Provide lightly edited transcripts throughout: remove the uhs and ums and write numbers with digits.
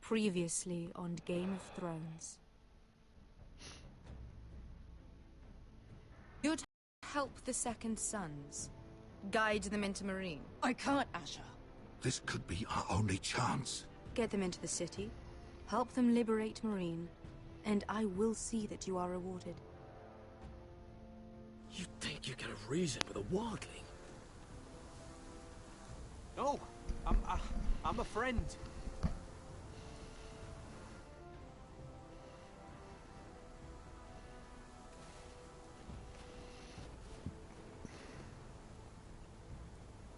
Previously on Game of Thrones. You'd help the Second Sons. Guide them into Marine. I can't, Asher. This could be our only chance. Get them into the city. Help them liberate Marine. And I will see that you are rewarded. You think you can reason with a wildling? No, I'm a friend.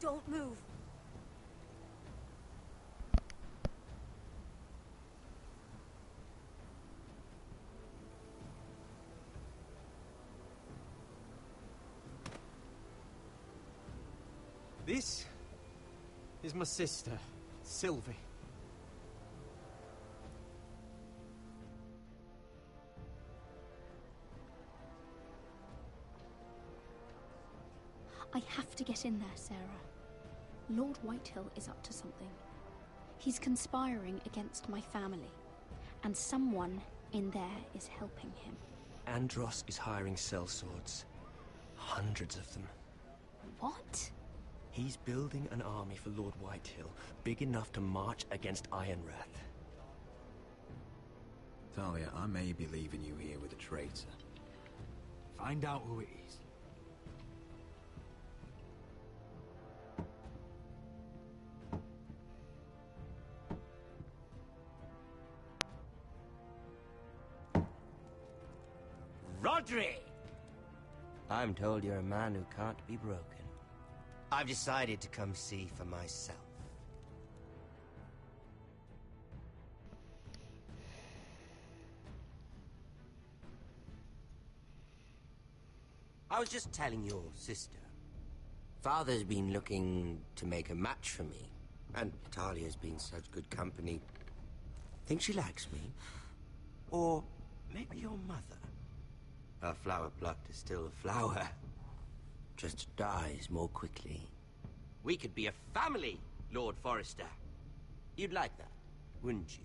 Don't move. This is my sister, Sylvie. I have to get in there, Sarah. Lord Whitehill is up to something. He's conspiring against my family, and someone in there is helping him. Andros is hiring sellswords. Hundreds of them. What? He's building an army for Lord Whitehill, big enough to march against Ironrath. Talia, I may be leaving you here with a traitor. Find out who it is. Rodri! I'm told you're a man who can't be broken. I've decided to come see for myself. I was just telling your sister. Father's been looking to make a match for me, and Talia's been such good company. Think she likes me? Or maybe your mother? A flower plucked is still a flower. Just dies more quickly. We could be a family, Lord Forrester. You'd like that, wouldn't you?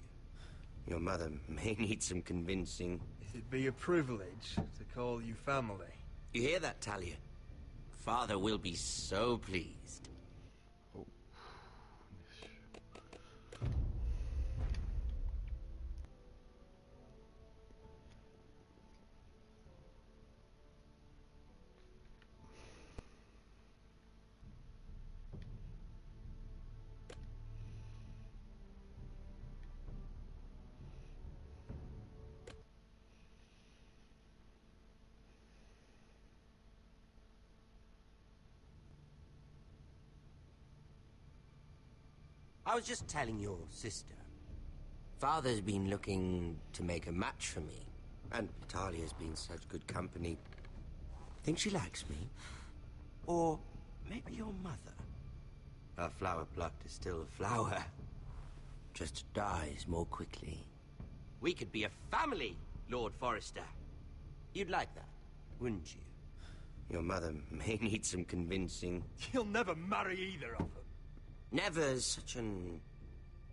Your mother may need some convincing. It'd be a privilege to call you family. You hear that, Talia? Father will be so pleased. I was just telling your sister. Father's been looking to make a match for me, and Talia's been such good company. Think she likes me? Or maybe your mother? A flower plucked is still a flower. Just dies more quickly. We could be a family, Lord Forrester. You'd like that, wouldn't you? Your mother may need some convincing. You'll never marry either of them. Never's such an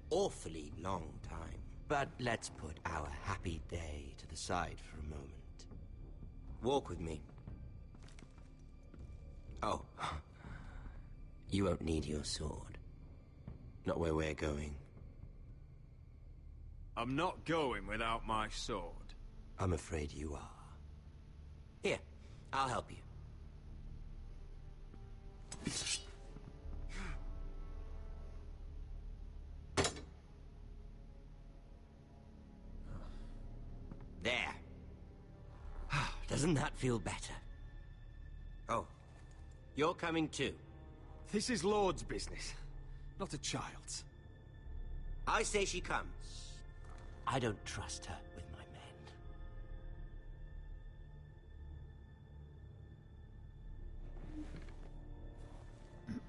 awfully long time. But let's put our happy day to the side for a moment. Walk with me. Oh, you won't need your sword. Not where we're going. I'm not going without my sword. I'm afraid you are. Here, I'll help you. There. Doesn't that feel better? Oh, you're coming too. This is Lord's business, not a child's. I say she comes. I don't trust her with my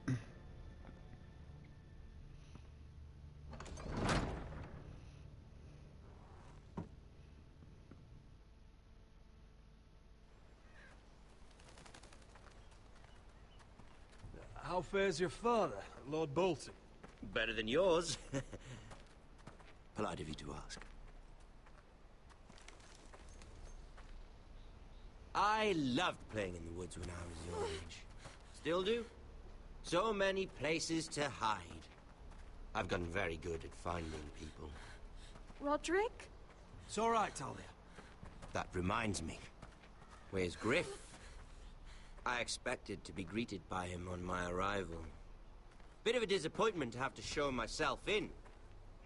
men. How fares your father, Lord Bolton? Better than yours. Polite of you to ask. I loved playing in the woods when I was your age. Still do. So many places to hide. I've gotten very good at finding people. Roderick? It's all right, Talia. That reminds me. Where's Griff? I expected to be greeted by him on my arrival. Bit of a disappointment to have to show myself in.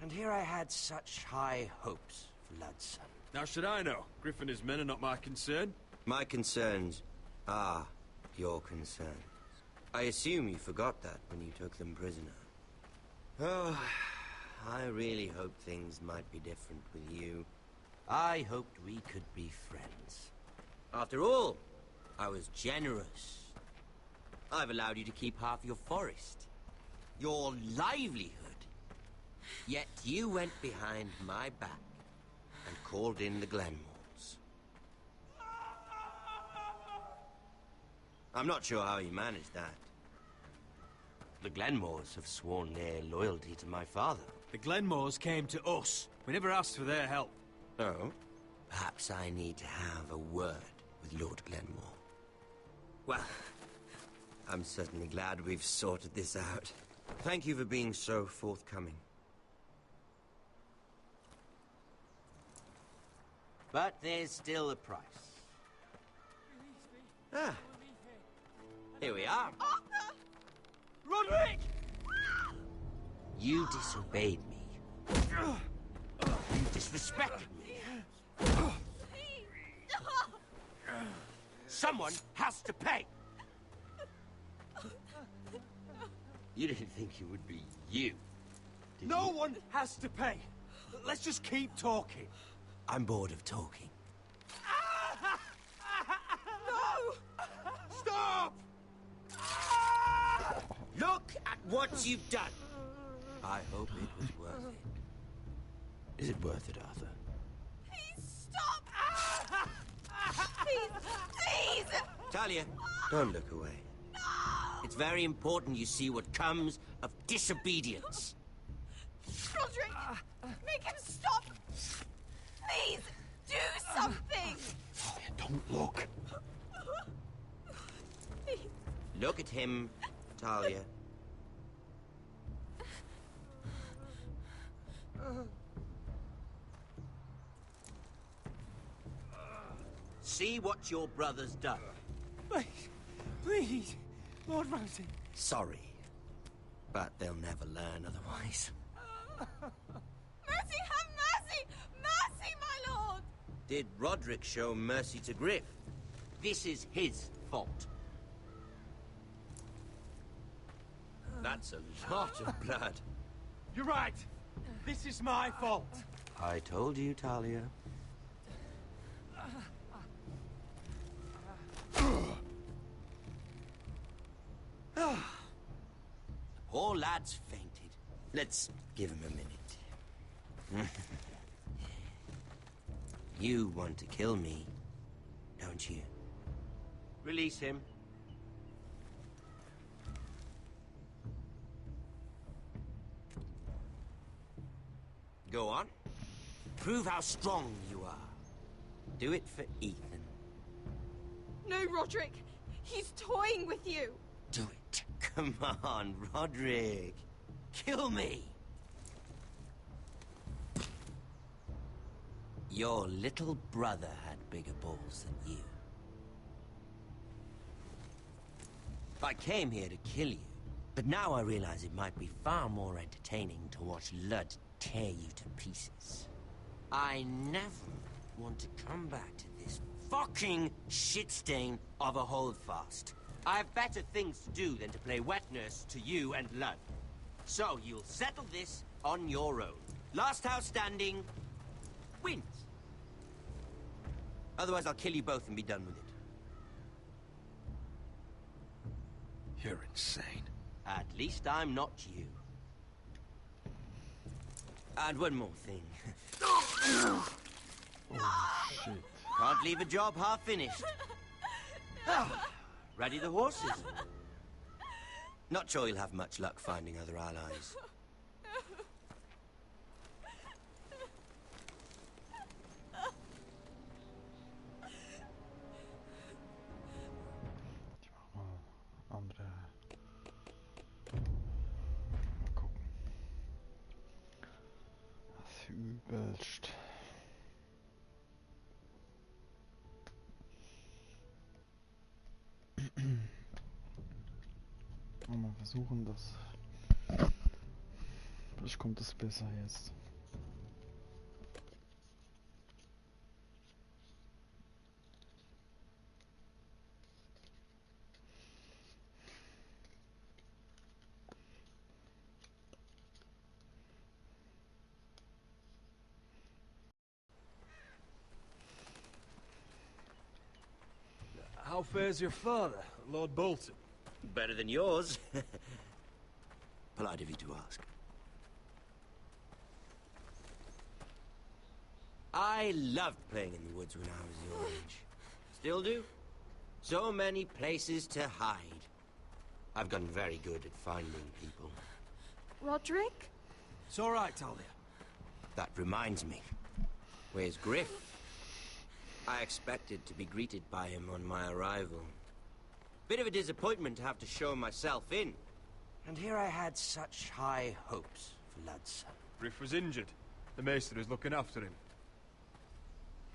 And here I had such high hopes for Lud's son. Now should I know? Griff and his men are not my concern. My concerns are your concerns. I assume you forgot that when you took them prisoner. Oh, I really hoped things might be different with you. I hoped we could be friends. After all, I was generous. I've allowed you to keep half your forest, your livelihood. Yet you went behind my back and called in the Glenmores. I'm not sure how you managed that. The Glenmores have sworn their loyalty to my father. The Glenmores came to us. We never asked for their help. Oh? Perhaps I need to have a word with Lord Glenmore. Well, I'm certainly glad we've sorted this out. Thank you for being so forthcoming. But there's still a price. Ah. Here we are. Arthur! Roderick! You disobeyed me. You disrespected me. Someone has to pay. You didn't think it would be you, did No you? one has to pay. Let's just keep talking. I'm bored of talking. No! Stop! Look at what you've done. I hope it was worth it. Is it worth it, Arthur? Please stop! Please! Talia, don't look away. No! It's very important you see what comes of disobedience. Roderick! Make him stop! Please! Do something! Talia, don't look. Please. Look at him, Talia. See what your brother's done. Please, please, Lord Ramsay. Sorry, but they'll never learn otherwise. Mercy, have mercy! Mercy, my lord! Did Roderick show mercy to Griff? This is his fault. That's a lot of blood. You're right. This is my fault. I told you, Talia. The poor lad's fainted. Let's give him a minute. You want to kill me, don't you? Release him. Go on. Prove how strong you are. Do it for Ethan. No, Roderick! He's toying with you! Do it. Come on, Roderick. Kill me. Your little brother had bigger balls than you. I came here to kill you, but now I realize it might be far more entertaining to watch Lud tear you to pieces. I never want to come back to this fucking shit stain of a holdfast. I have better things to do than to play wet nurse to you and Lud. So you'll settle this on your own. Last house standing wins. Otherwise I'll kill you both and be done with it. You're insane. At least I'm not you. And one more thing. Oh, shit. Can't leave a job half finished. Ready the horses? Not sure you'll have much luck finding other allies. Mal versuchen das. Vielleicht kommt es besser jetzt. How fares your father, Lord Bolton? Better than yours. Polite of you to ask. I loved playing in the woods when I was your age. Still do. So many places to hide. I've gotten very good at finding people. Roderick? It's all right, Talia. That reminds me. Where's Griff? I expected to be greeted by him on my arrival. Bit of a disappointment to have to show myself in. And here I had such high hopes for Ludson. Griff was injured. The maester is looking after him.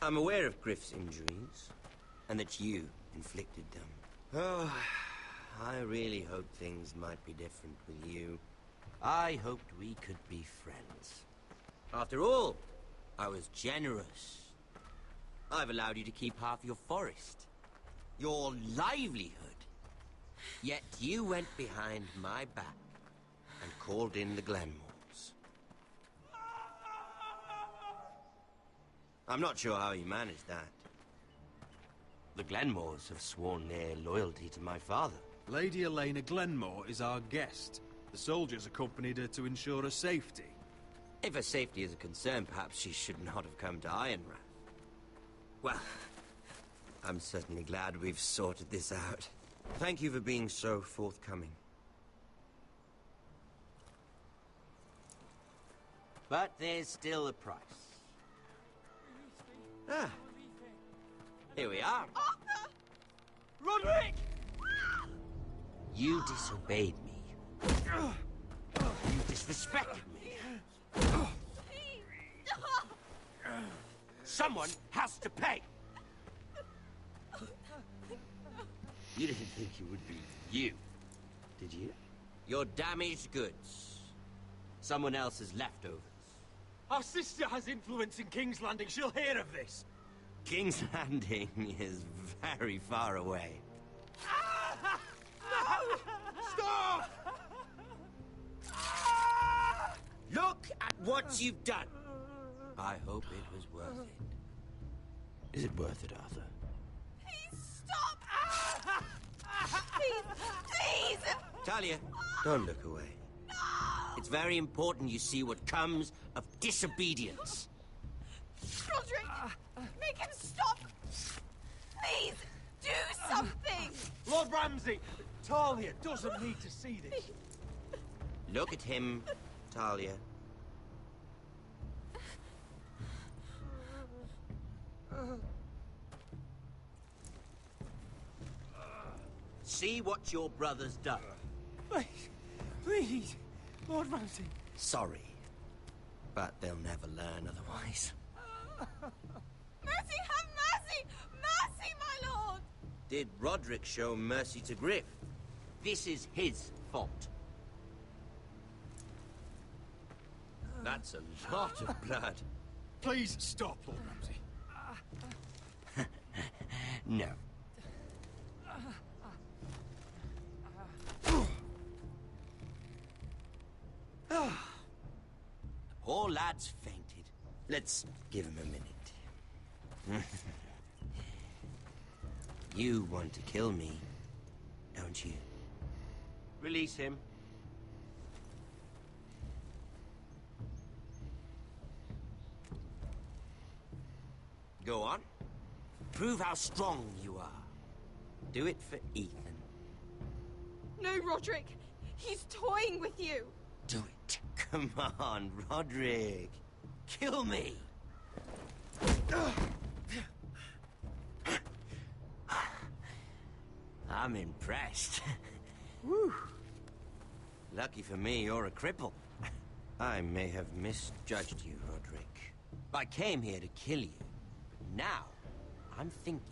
I'm aware of Griff's injuries, and that you inflicted them. Oh, I really hoped things might be different with you. I hoped we could be friends. After all, I was generous. I've allowed you to keep half your forest, your livelihood. Yet you went behind my back and called in the Glenmores. I'm not sure how you managed that. The Glenmores have sworn their loyalty to my father. Lady Elena Glenmore is our guest. The soldiers accompanied her to ensure her safety. If her safety is a concern, perhaps she should not have come to Ironrath. Well, I'm certainly glad we've sorted this out. Thank you for being so forthcoming. But there's still a price. Ah, here we are. Arthur! Roderick! You disobeyed me. You disrespected me. Someone has to pay. You didn't think it would be you, did you? Your damaged goods. Someone else's leftovers. Our sister has influence in King's Landing. She'll hear of this. King's Landing is very far away. Stop! Look at what you've done. I hope it was worth it. Is it worth it, Arthur? Please stop! Please! Please! Talia, don't look away. No! It's very important you see what comes of disobedience. Roderick! Make him stop! Please! Do something! Lord Ramsay! Talia doesn't need to see this. Look at him, Talia. See what your brother's done. Please, Lord Ramsay. Sorry, but they'll never learn otherwise. Mercy, have mercy! Mercy, my lord! Did Roderick show mercy to Griff? This is his fault. That's a lot of blood. Please stop, Lord Ramsay. No. The poor lad's fainted. Let's give him a minute. You want to kill me, don't you? Release him. Go on. Prove how strong you are. Do it for Ethan. No, Roderick! He's toying with you! Do it. Come on, Roderick. Kill me. I'm impressed. Whew. Lucky for me, you're a cripple. I may have misjudged you, Roderick. I came here to kill you. But now, I'm thinking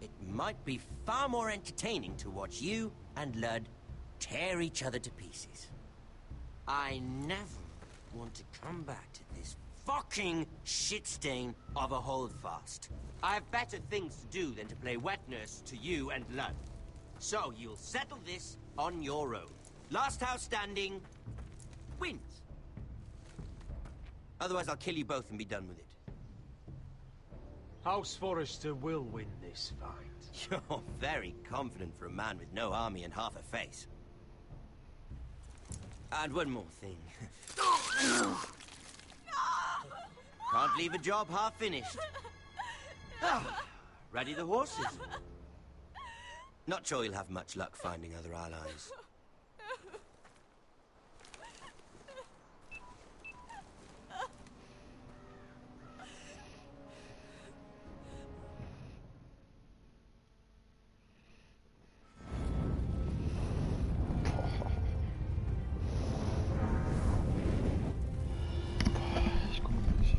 it might be far more entertaining to watch you and Lud tear each other to pieces. I never want to come back to this fucking shit stain of a holdfast. I have better things to do than to play wet nurse to you and Lud. So you'll settle this on your own. Last house standing wins. Otherwise I'll kill you both and be done with it. House Forrester will win this fight. You're very confident for a man with no army and half a face. And one more thing. Can't leave a job half finished. Ready the horses? Not sure you'll have much luck finding other allies. Ich komme nicht.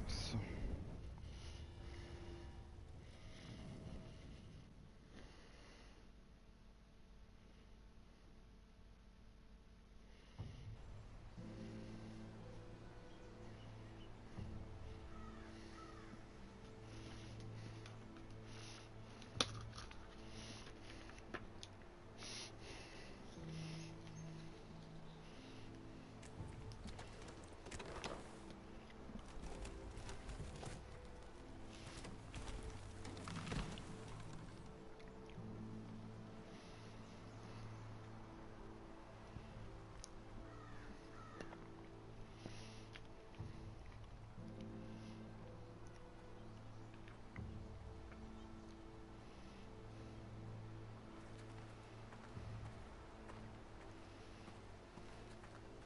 So.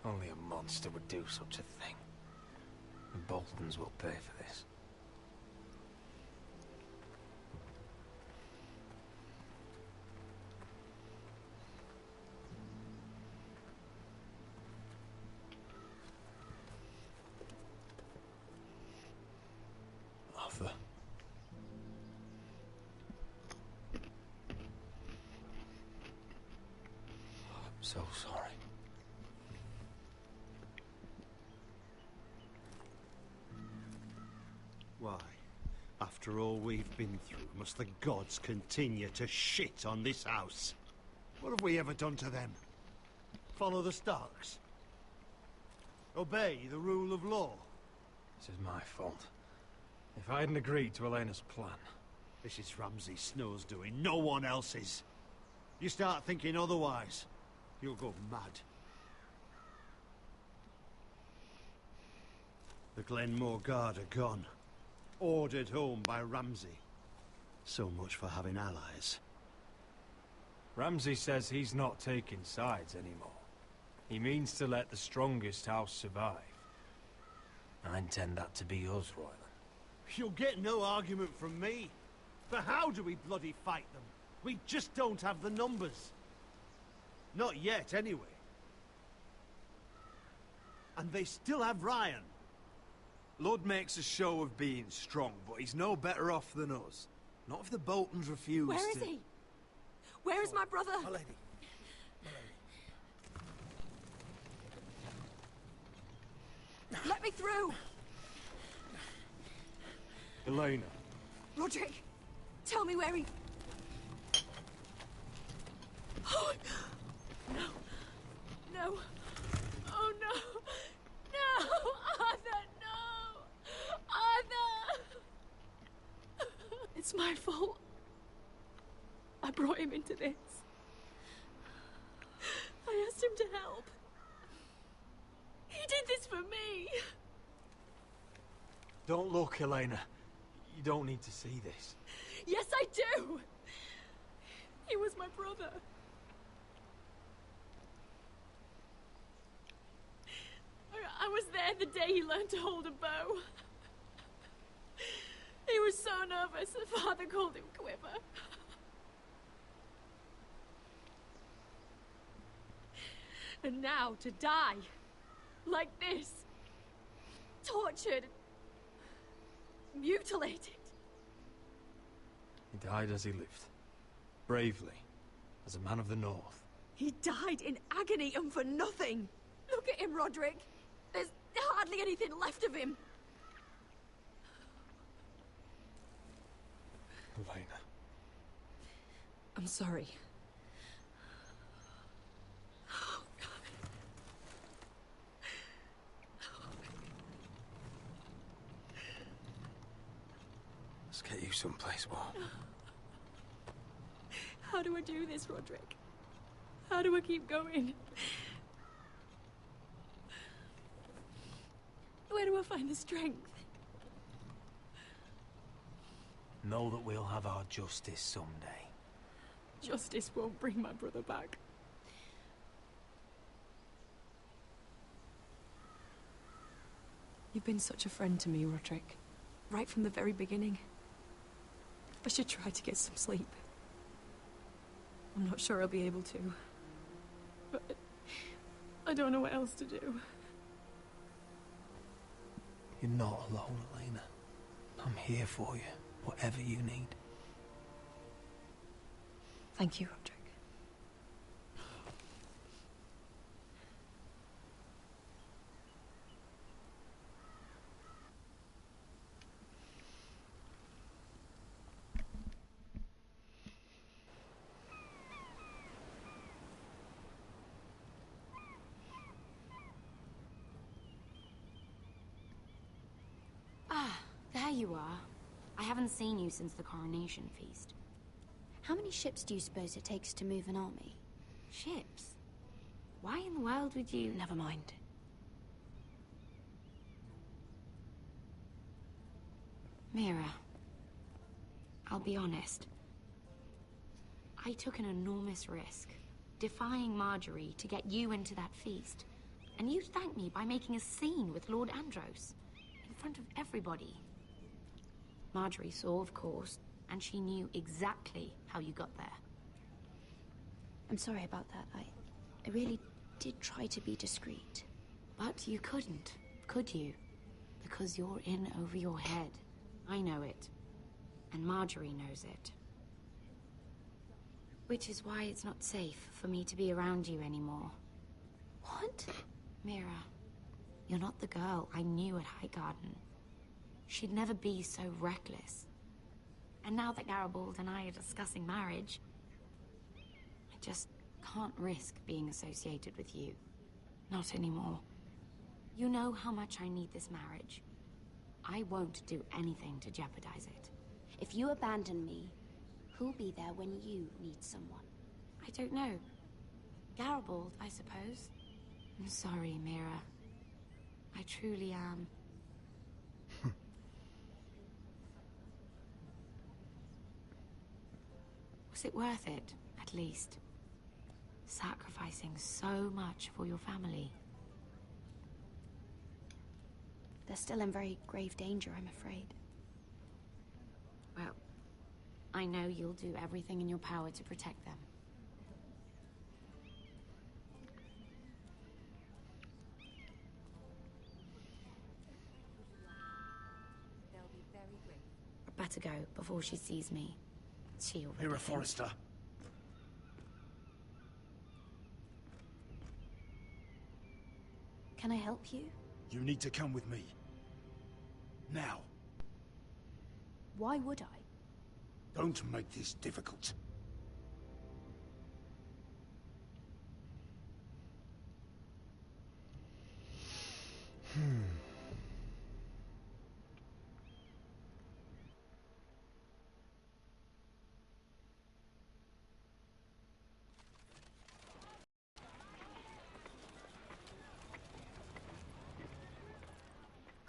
Only a monster would do such a thing. The Boltons will pay for this. Arthur. I'm so sorry. Why, after all we've been through, must the gods continue to shit on this house? What have we ever done to them? Follow the Starks? Obey the rule of law? This is my fault. If I hadn't agreed to Elena's plan... This is Ramsay Snow's doing, no one else's. You start thinking otherwise, you'll go mad. The Glenmore Guard are gone. Ordered home by Ramsay. So much for having allies. Ramsay says he's not taking sides anymore. He means to let the strongest house survive. I intend that to be us, Royland. You'll get no argument from me. But how do we bloody fight them? We just don't have the numbers. Not yet, anyway. And they still have Ryan. Lud makes a show of being strong, but he's no better off than us. Not if the Boltons refuse Where is to... he? Where is my brother? My lady. Let me through! Elena. Roderick, tell me where he... Oh, no. No. Oh, no. brought him into this. I asked him to help. He did this for me. Don't look, Elena. You don't need to see this. Yes, I do. He was my brother. I was there the day he learned to hold a bow. He was so nervous, the father called him Quiver. And now to die, like this, tortured, mutilated. He died as he lived, bravely, as a man of the North. He died in agony and for nothing. Look at him, Roderick. There's hardly anything left of him. Elena. I'm sorry. Let's get you someplace warm. How do I do this, Roderick? How do I keep going? Where do I find the strength? Know that we'll have our justice someday. Justice won't bring my brother back. You've been such a friend to me, Roderick. Right from the very beginning. I should try to get some sleep. I'm not sure I'll be able to. But I don't know what else to do. You're not alone, Elena. I'm here for you, whatever you need. Thank you, Roderick. There you are. I haven't seen you since the coronation feast. How many ships do you suppose it takes to move an army? Ships? Why in the world would you... Never mind. Mira, I'll be honest. I took an enormous risk, defying Marjorie to get you into that feast. And you thanked me by making a scene with Lord Andros, in front of everybody. Marjorie saw, of course, and she knew exactly how you got there. I'm sorry about that. I really did try to be discreet. But you couldn't, could you? Because you're in over your head. I know it. And Marjorie knows it. Which is why it's not safe for me to be around you anymore. What? Mira, you're not the girl I knew at Highgarden. She'd never be so reckless. And now that Garibald and I are discussing marriage, I just can't risk being associated with you. Not anymore. You know how much I need this marriage. I won't do anything to jeopardize it. If you abandon me, who'll be there when you need someone? I don't know. Garibald, I suppose. I'm sorry, Mira. I truly am. Was it worth it, at least? Sacrificing so much for your family? They're still in very grave danger, I'm afraid. Well, I know you'll do everything in your power to protect them. I'd better go before she sees me. She already Mira thinks- Forrester. Can I help you? You need to come with me. Now. Why would I? Don't make this difficult.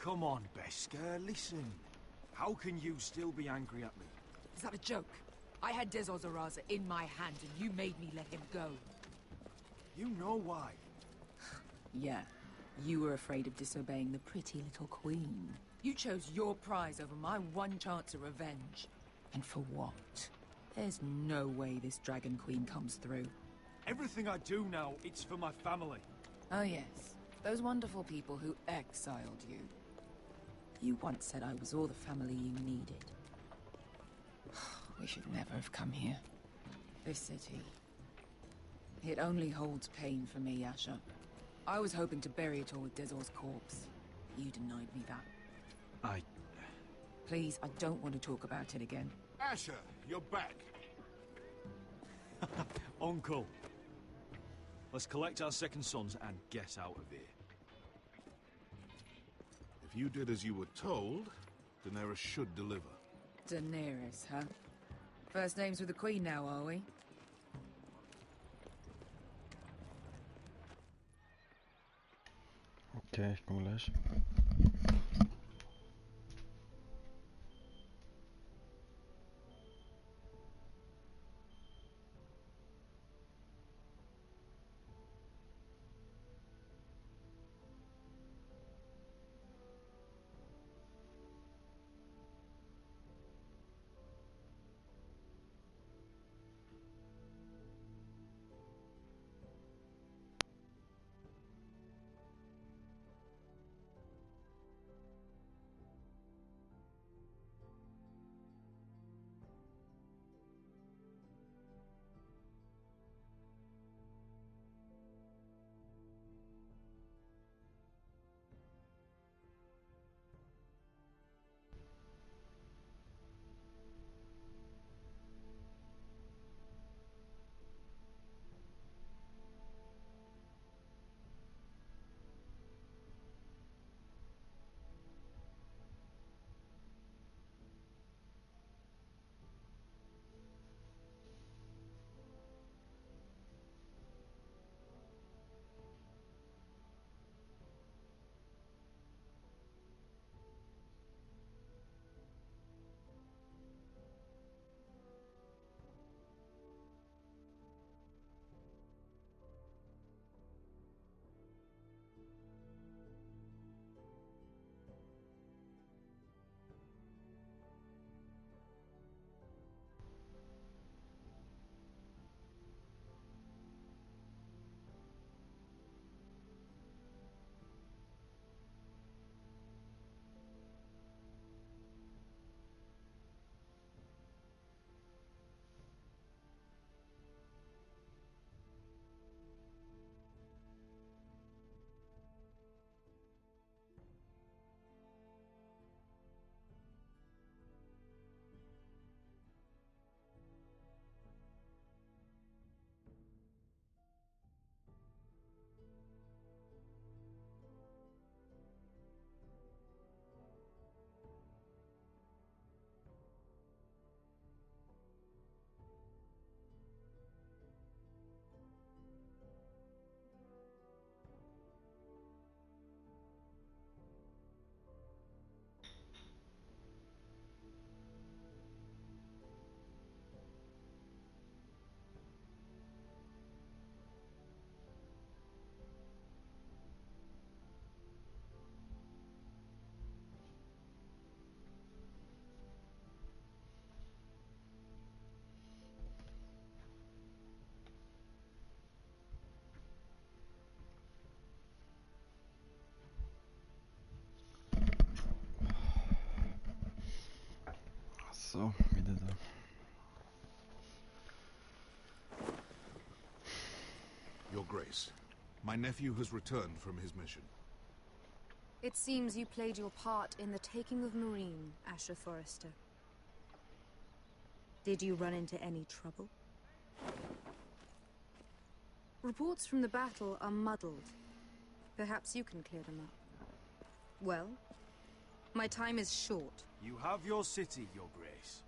come on, Beskar, listen. How can you still be angry at me? Is that a joke? I had Des Ozaraza in my hand and you made me let him go. You know why. Yeah, you were afraid of disobeying the pretty little queen. You chose your prize over my one chance of revenge. And for what? There's no way this Dragon Queen comes through. Everything I do now, it's for my family. Oh yes, those wonderful people who exiled you. You once said I was all the family you needed. We should never have come here. This city. It only holds pain for me, Asher. I was hoping to bury it all with Dezor's corpse. You denied me that. Please, I don't want to talk about it again. Asher, you're back. Uncle. Let's collect our second sons and get out of here. If you did as you were told, Daenerys should deliver. Daenerys, huh? First names with the Queen now, are we? Okay, ich komme gleich. So, wieder da. Your Grace, my nephew has returned from his mission. It seems you played your part in the taking of Marine, Asher Forrester. Did you run into any trouble? Reports from the battle are muddled. Perhaps you can clear them up. Well, my time is short. You have your city, Your Grace.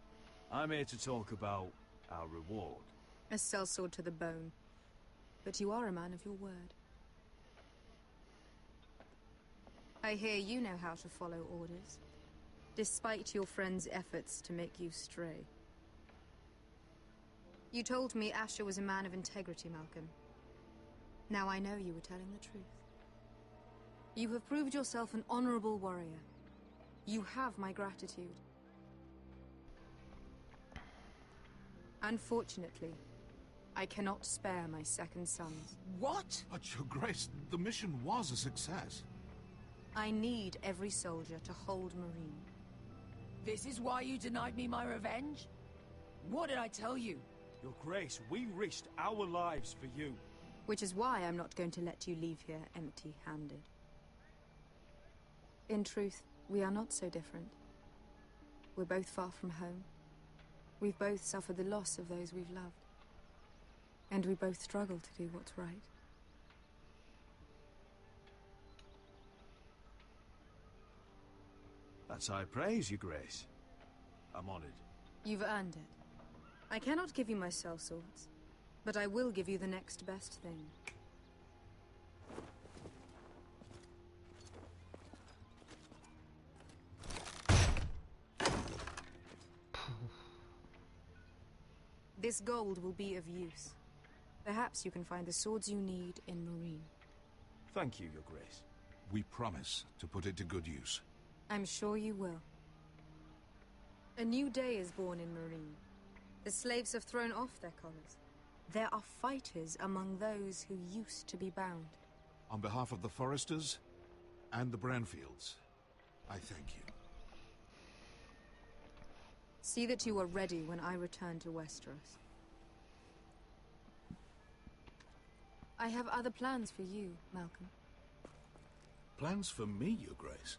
I'm here to talk about our reward. A sellsword to the bone. But you are a man of your word. I hear you know how to follow orders, despite your friend's efforts to make you stray. You told me Asher was a man of integrity, Malcolm. Now I know you were telling the truth. You have proved yourself an honorable warrior. You have my gratitude. Unfortunately, I cannot spare my second sons. What? But Your Grace, the mission was a success. I need every soldier to hold Marine. This is why you denied me my revenge? What did I tell you? Your Grace, we risked our lives for you. Which is why I'm not going to let you leave here empty-handed. In truth, we are not so different. We're both far from home. We've both suffered the loss of those we've loved. And we both struggle to do what's right. That's high praise, Your Grace. I'm honored. You've earned it. I cannot give you my sellswords, but I will give you the next best thing. This gold will be of use. Perhaps you can find the swords you need in Marine. Thank you, Your Grace. We promise to put it to good use. I'm sure you will. A new day is born in Marine. The slaves have thrown off their collars. There are fighters among those who used to be bound. On behalf of the Foresters and the Branfields, I thank you. See that you are ready when I return to Westeros. I have other plans for you, Malcolm. Plans for me, Your Grace?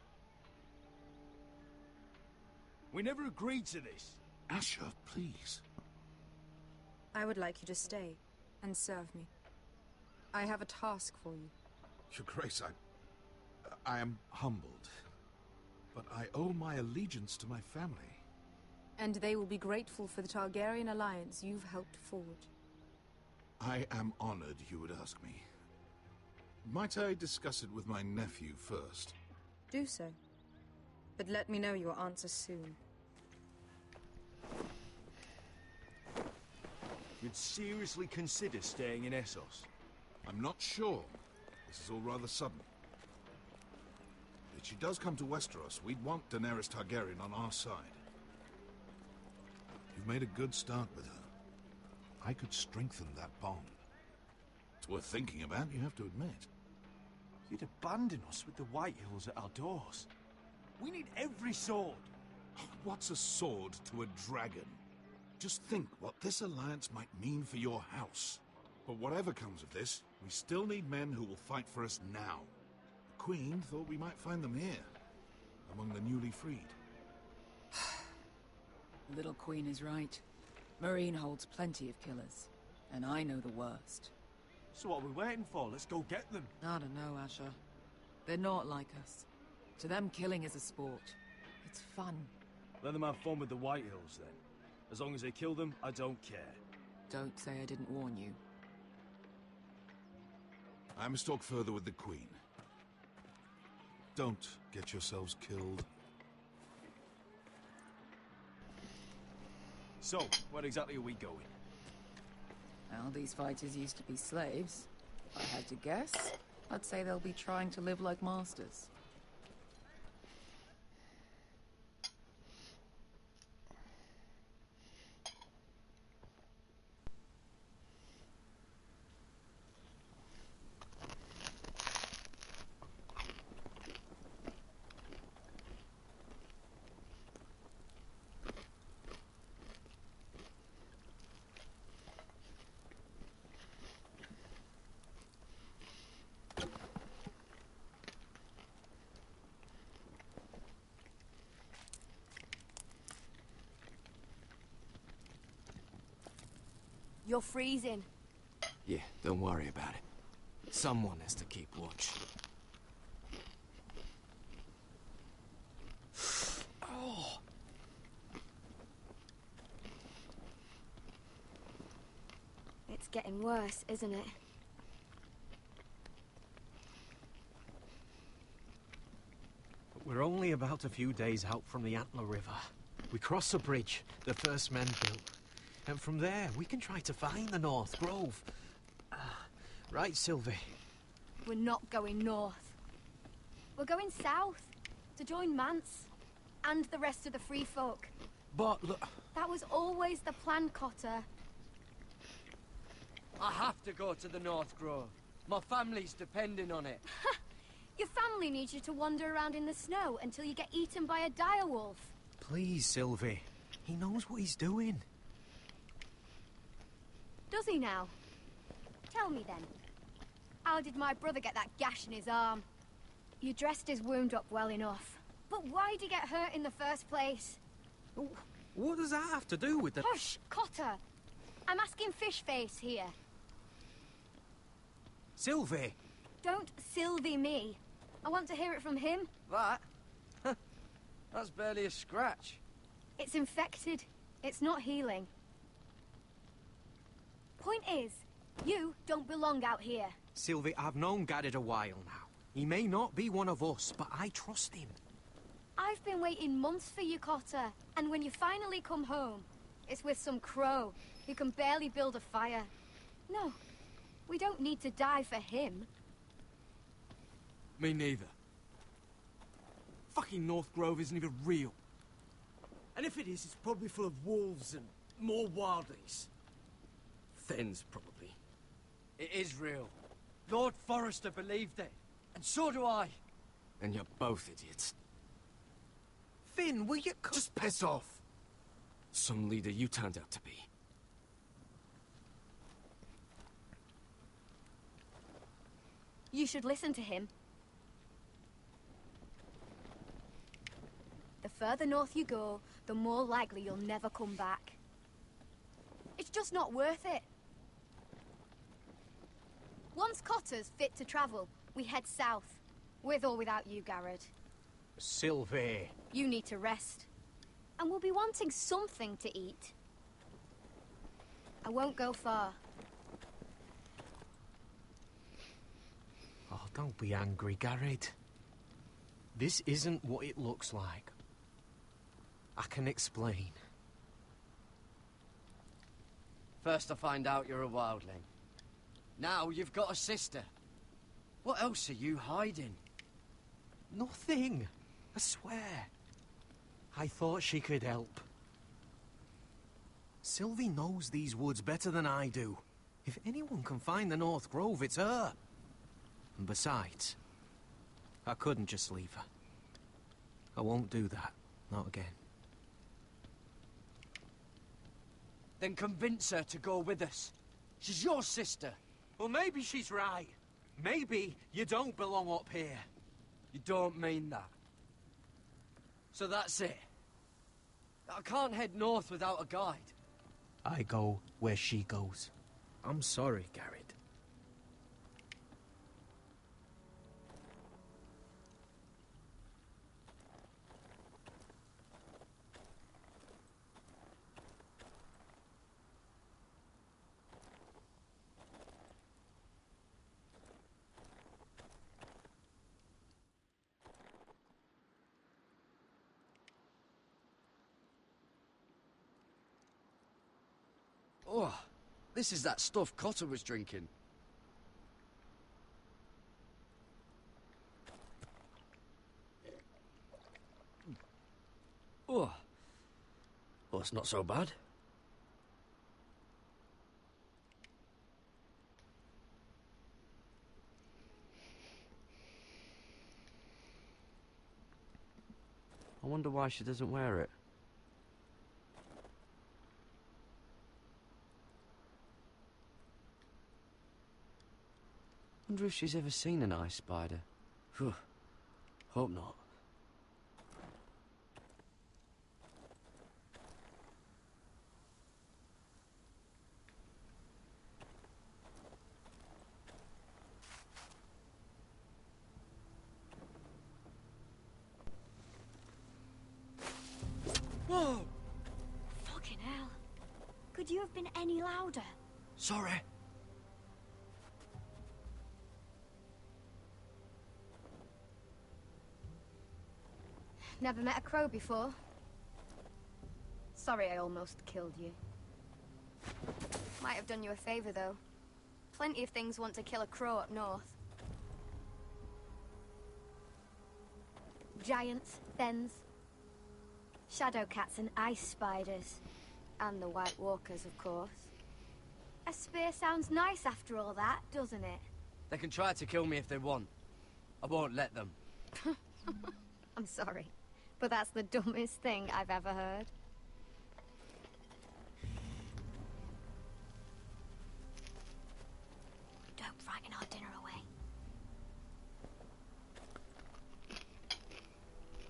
We never agreed to this. Asher, please. I would like you to stay and serve me. I have a task for you. Your Grace, I am humbled, but I owe my allegiance to my family. And they will be grateful for the Targaryen alliance you've helped forge. I am honored you would ask me. Might I discuss it with my nephew first? Do so. But let me know your answer soon. You'd seriously consider staying in Essos? I'm not sure. This is all rather sudden. If she does come to Westeros, we'd want Daenerys Targaryen on our side. You've made a good start with her. I could strengthen that bond. It's worth thinking about, you have to admit. You'd abandon us with the White Hills at our doors. We need every sword. What's a sword to a dragon? Just think what this alliance might mean for your house. But whatever comes of this, we still need men who will fight for us now. The Queen thought we might find them here, among the newly freed. Little Queen is right. Marine holds plenty of killers, and I know the worst. So what are we waiting for? Let's go get them. I don't know, Asher. They're not like us. To them, killing is a sport. It's fun. Let them have fun with the White Hills, then. As long as they kill them, I don't care. Don't say I didn't warn you. I must talk further with the Queen. Don't get yourselves killed. So, where exactly are we going? Well, these fighters used to be slaves. If I had to guess, I'd say they'll be trying to live like masters. You're freezing. Yeah, don't worry about it. Someone has to keep watch. Oh. It's getting worse, isn't it? We're only about a few days out from the Antler River. We cross the bridge the first men built. And from there, we can try to find the North Grove. Right, Sylvie? We're not going north. We're going south to join Mance and the rest of the free folk. But look... That was always the plan, Cotter. I have to go to the North Grove. My family's depending on it. Your family needs you to wander around in the snow until you get eaten by a direwolf. Please, Sylvie. He knows what he's doing. Does he now? Tell me then. How did my brother get that gash in his arm? You dressed his wound up well enough. But why did he get hurt in the first place? What does that have to do with the... Hush, Cotter! I'm asking Fishface here. Sylvie! Don't Sylvie me. I want to hear it from him. That? That's barely a scratch. It's infected. It's not healing. Point is, you don't belong out here. Sylvie, I've known Garrett a while now. He may not be one of us, but I trust him. I've been waiting months for you, Cotter. And when you finally come home, it's with some crow who can barely build a fire. No, we don't need to die for him. Me neither. Fucking North Grove isn't even real. And if it is, it's probably full of wolves and more wildlies. Thins, probably. It is real. Lord Forrester believed it. And so do I. And you're both idiots. Finn, will you... Just piss off. Some leader you turned out to be. You should listen to him. The further north you go, the more likely you'll never come back. It's just not worth it. Once Cotter's fit to travel, we head south. With or without you, Garrett. Sylvie. You need to rest. And we'll be wanting something to eat. I won't go far. Oh, don't be angry, Garrett. This isn't what it looks like. I can explain. First I find out you're a wildling. Now you've got a sister. What else are you hiding? Nothing. I swear. I thought she could help. Sylvie knows these woods better than I do. If anyone can find the North Grove, it's her. And besides, I couldn't just leave her. I won't do that. Not again. Then convince her to go with us. She's your sister. Well, maybe she's right. Maybe you don't belong up here. You don't mean that. So that's it. I can't head north without a guide. I go where she goes. I'm sorry, Garrett. Oh, this is that stuff Cotter was drinking. Oh, well, it's not so bad. I wonder why she doesn't wear it. Wonder if she's ever seen an ice spider. Phew. Hope not. Whoa! Fucking hell. Could you have been any louder? Sorry. Never met a crow before? Sorry I almost killed you. Might have done you a favor, though. Plenty of things want to kill a crow up north. Giants, thens, shadow cats and ice spiders. And the White Walkers, of course. A spear sounds nice after all that, doesn't it? They can try to kill me if they want. I won't let them. I'm sorry, but that's the dumbest thing I've ever heard. Don't frighten our dinner away.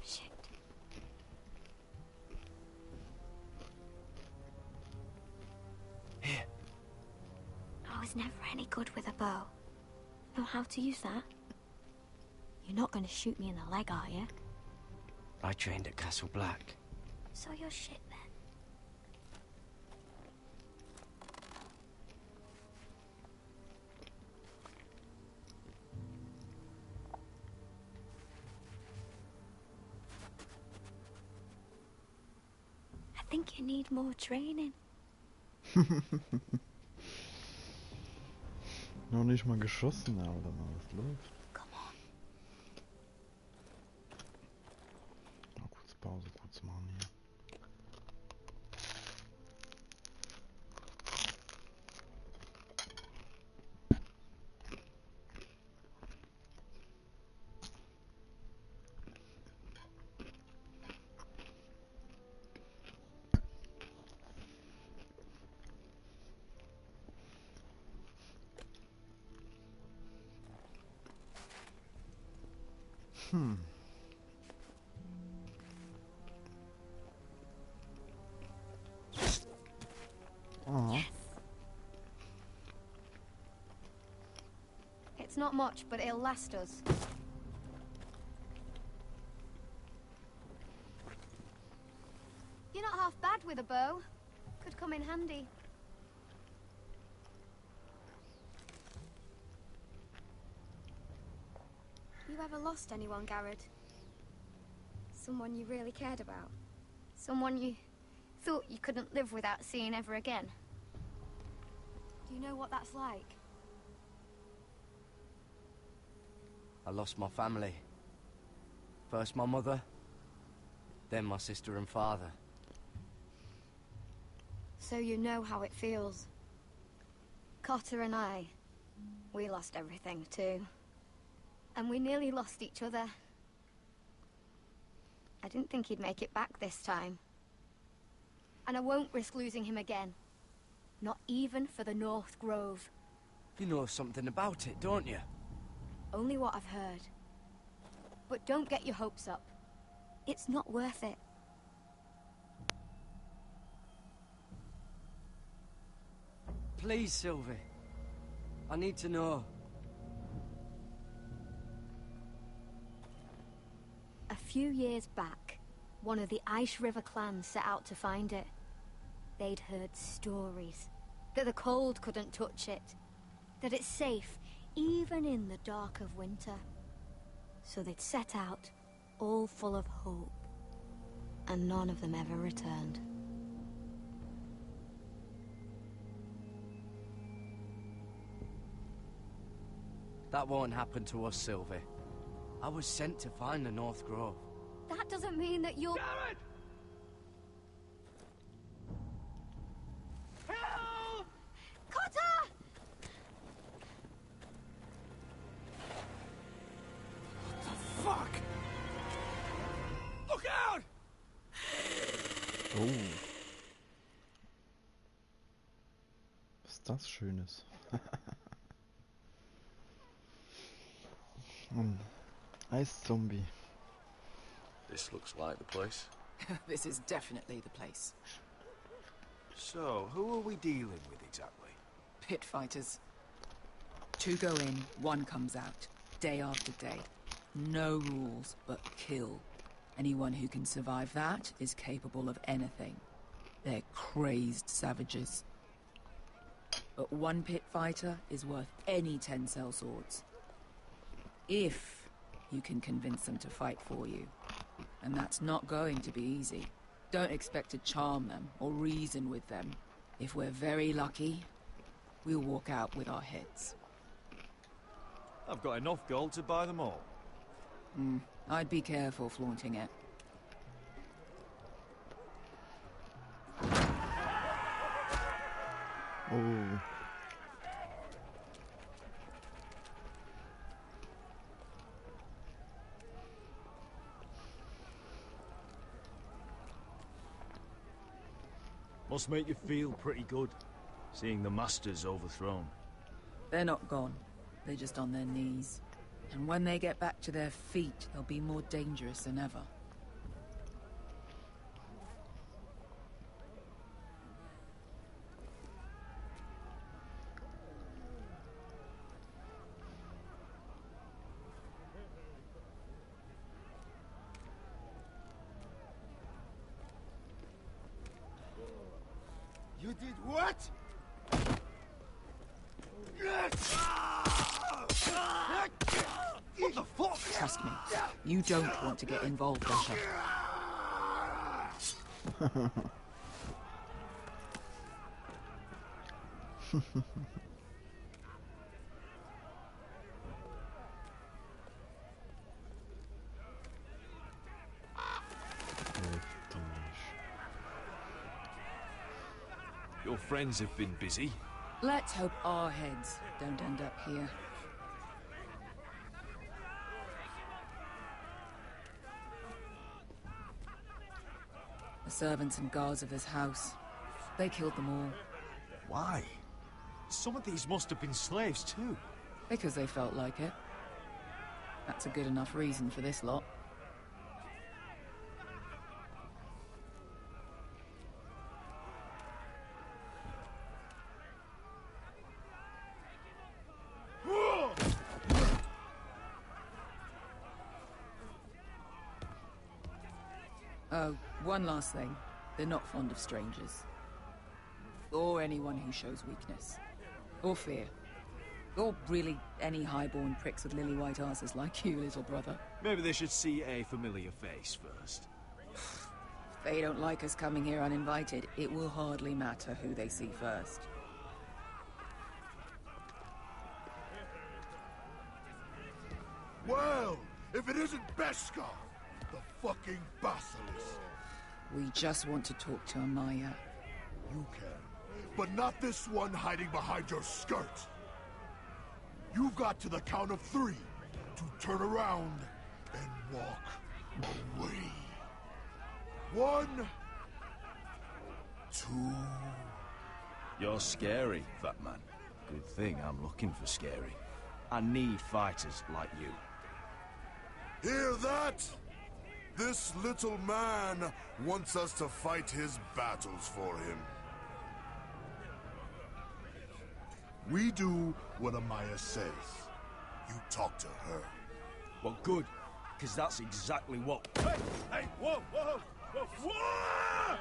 Shit. Here. I was never any good with a bow. Know how to use that? You're not going to shoot me in the leg, are you? I trained at Castle Black. So you're shit then. I think you need more training. Noch nicht mal geschossen, aber dann alles läuft. Mal kurz Pause kurz machen hier. Oh. Yes. It's not much, but it'll last us. You're not half bad with a bow. Could come in handy. You ever lost anyone, Garrett? Someone you really cared about? Someone you thought you couldn't live without seeing ever again? Do you know what that's like? I lost my family. First my mother, then my sister and father. So you know how it feels. Cotter and I, we lost everything too. And we nearly lost each other. I didn't think he'd make it back this time. And I won't risk losing him again. Not even for the North Grove. You know something about it, don't you? Only what I've heard. But don't get your hopes up. It's not worth it. Please, Sylvie. I need to know. A few years back, one of the Ice River clans set out to find it. They'd heard stories that the cold couldn't touch it, that it's safe even in the dark of winter. So they'd set out, all full of hope, and none of them ever returned. That won't happen to us, Sylvie. I was sent to find the North Grove. That doesn't mean that you'll... Garrett! Help! Cotter! Fuck! Look out! Oh. Was ist das Schönes? Ein Eiszombie. This looks like the place. This is definitely the place. So, who are we dealing with exactly? Pit fighters. 2 go in, 1 comes out. Day after day. No rules, but kill. Anyone who can survive that is capable of anything. They're crazed savages. But 1 pit fighter is worth any 10 sellswords. If you can convince them to fight for you. And that's not going to be easy. Don't expect to charm them or reason with them. If we're very lucky, we'll walk out with our heads. I've got enough gold to buy them all. I'd be careful flaunting it. Oh. Must make you feel pretty good, seeing the Masters overthrown. They're not gone. They're just on their knees. And when they get back to their feet, they'll be more dangerous than ever. You did what? What the fuck? Trust me, you don't want to get involved, Danke. Your friends have been busy. Let's hope our heads don't end up here. The servants and guards of this house, they killed them all. Why? Some of these must have been slaves too. Because they felt like it. That's a good enough reason for this lot. Oh, one last thing. They're not fond of strangers. Or anyone who shows weakness. Or fear. Or really any highborn pricks with lily-white asses like you, little brother. Maybe they should see a familiar face first. If they don't like us coming here uninvited, it will hardly matter who they see first. Well, if it isn't Beskar, the fucking basilisk. We just want to talk to Amaya. You can, but not this one hiding behind your skirt. You've got to the count of 3 to turn around and walk away. 1, 2. You're scary, fat man. Good thing I'm looking for scary. I need fighters like you. Hear that? This little man wants us to fight his battles for him. We do what Amaya says. You talk to her. Well, good, because that's exactly what... Hey! Hey! Whoa! Whoa! Whoa! Whoa!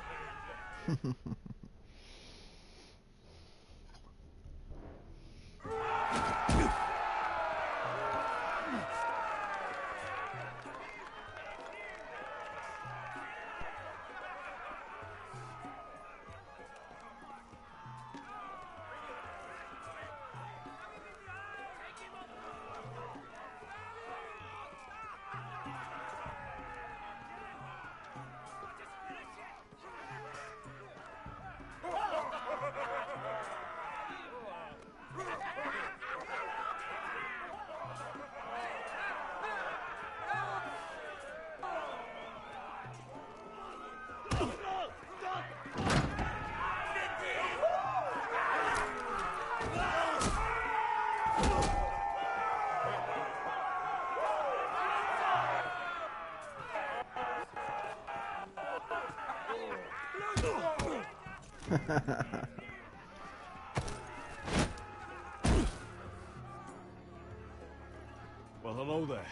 Well, hello there.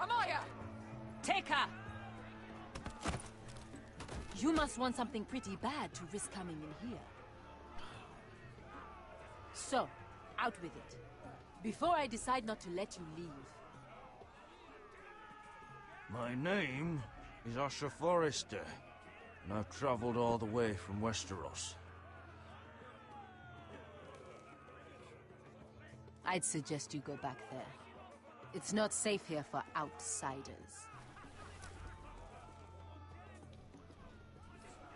Amaya! Take her! You must want something pretty bad to risk coming in here. So, out with it. Before I decide not to let you leave. My name is Usher Forrester, and I've travelled all the way from Westeros. I'd suggest you go back there. It's not safe here for outsiders.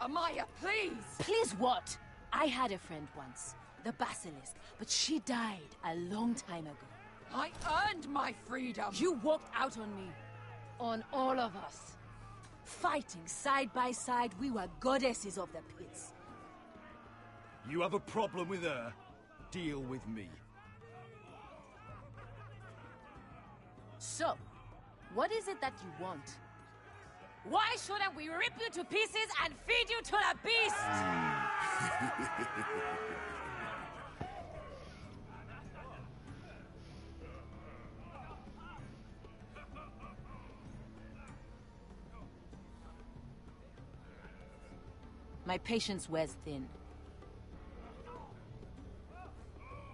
Amaya, please! Please what? I had a friend once, the Basilisk, but she died a long time ago. I earned my freedom! You walked out on me. On all of us. Fighting side by side, we were goddesses of the pits. You have a problem with her? Deal with me. So, what is it that you want? Why shouldn't we rip you to pieces and feed you to the beast? My patience wears thin.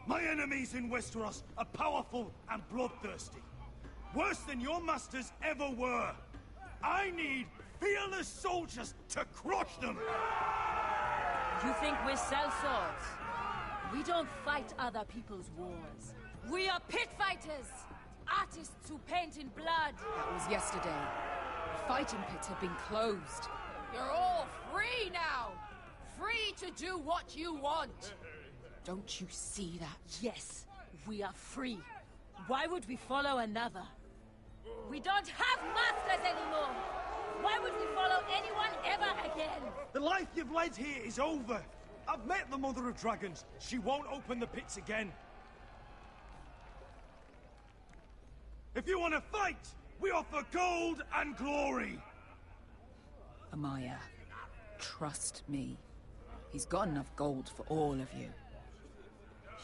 My enemies in Westeros are powerful and bloodthirsty. Worse than your masters ever were. I need fearless soldiers to crush them! You think we sell swords? We don't fight other people's wars. We are pit fighters! Artists who paint in blood! That was yesterday. The fighting pits have been closed. You're all free now! Free to do what you want! Don't you see that? Yes, we are free. Why would we follow another? We don't have masters anymore! Why would we follow anyone ever again? The life you've led here is over. I've met the Mother of Dragons. She won't open the pits again. If you want to fight, we offer gold and glory. Amaya, trust me. He's got enough gold for all of you.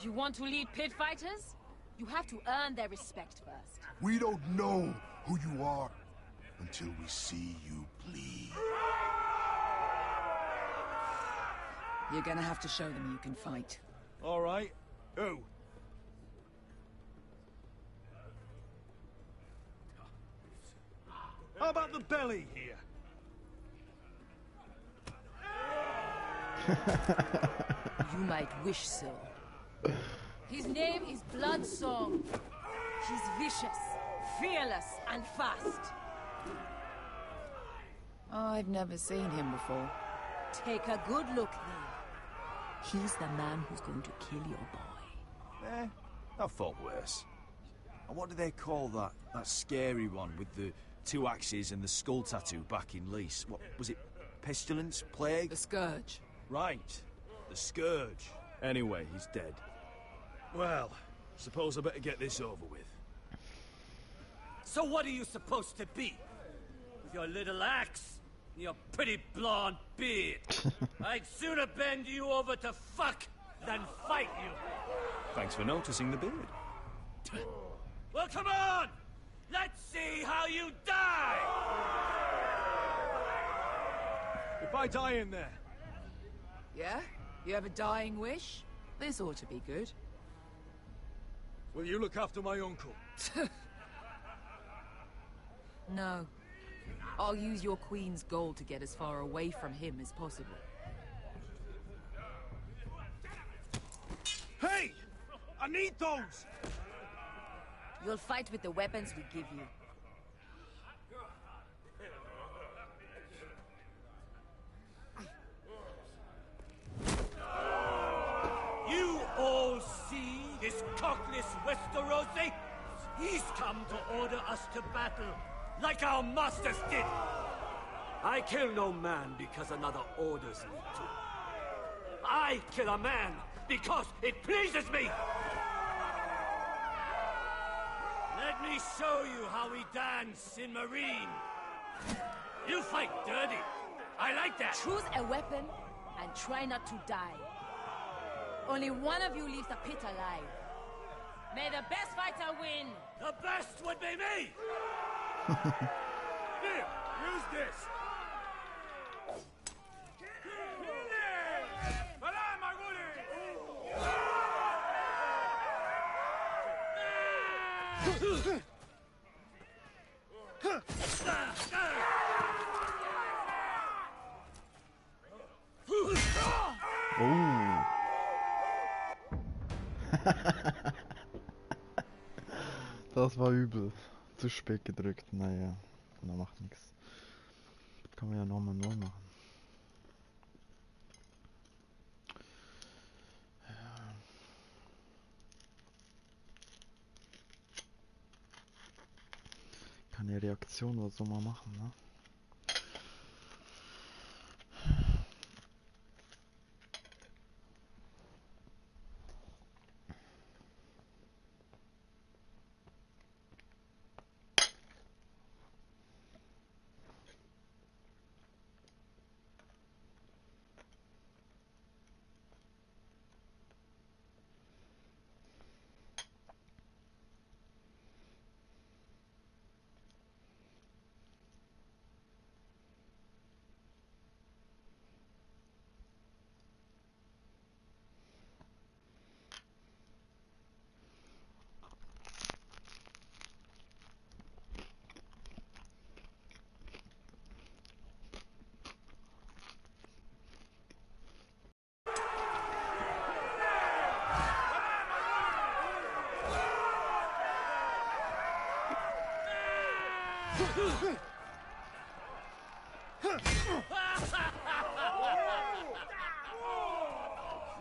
You want to lead pit fighters? You have to earn their respect first. We don't know who you are until we see you bleed. You're gonna have to show them you can fight. All right. Who? How about the belly here? You might wish so. His name is Bloodsong. He's vicious, fearless, and fast. I've never seen him before. Take a good look then. He's the man who's going to kill your boy. I've fought worse. And what do they call that scary one with the 2 axes and the skull tattoo back in Lease? What was it? Pestilence? Plague? The Scourge. Right. The Scourge. Anyway, he's dead. Well, suppose I better get this over with. So what are you supposed to be? With your little axe and your pretty blonde beard? I'd sooner bend you over to fuck than fight you. Thanks for noticing the beard. Well, come on! Let's see how you die! If I die in there. Yeah? You have a dying wish? This ought to be good. Will you look after my uncle? No. I'll use your queen's gold to get as far away from him as possible. Hey! I need those! You'll fight with the weapons we give you. You all see this cockless Westerosi? He's come to order us to battle, like our masters did. I kill no man because another orders me to. I kill a man because it pleases me. Let me show you how we dance in Marine. You fight dirty. I like that. Choose a weapon and try not to die. Only one of you leaves the pit alive. May the best fighter win. The best would be me. Here, use this. Oh. Das war übel. Zu spät gedrückt. Naja, da macht nichts. Kann man ja nochmal neu machen. Keine Reaktion oder so mal machen, ne?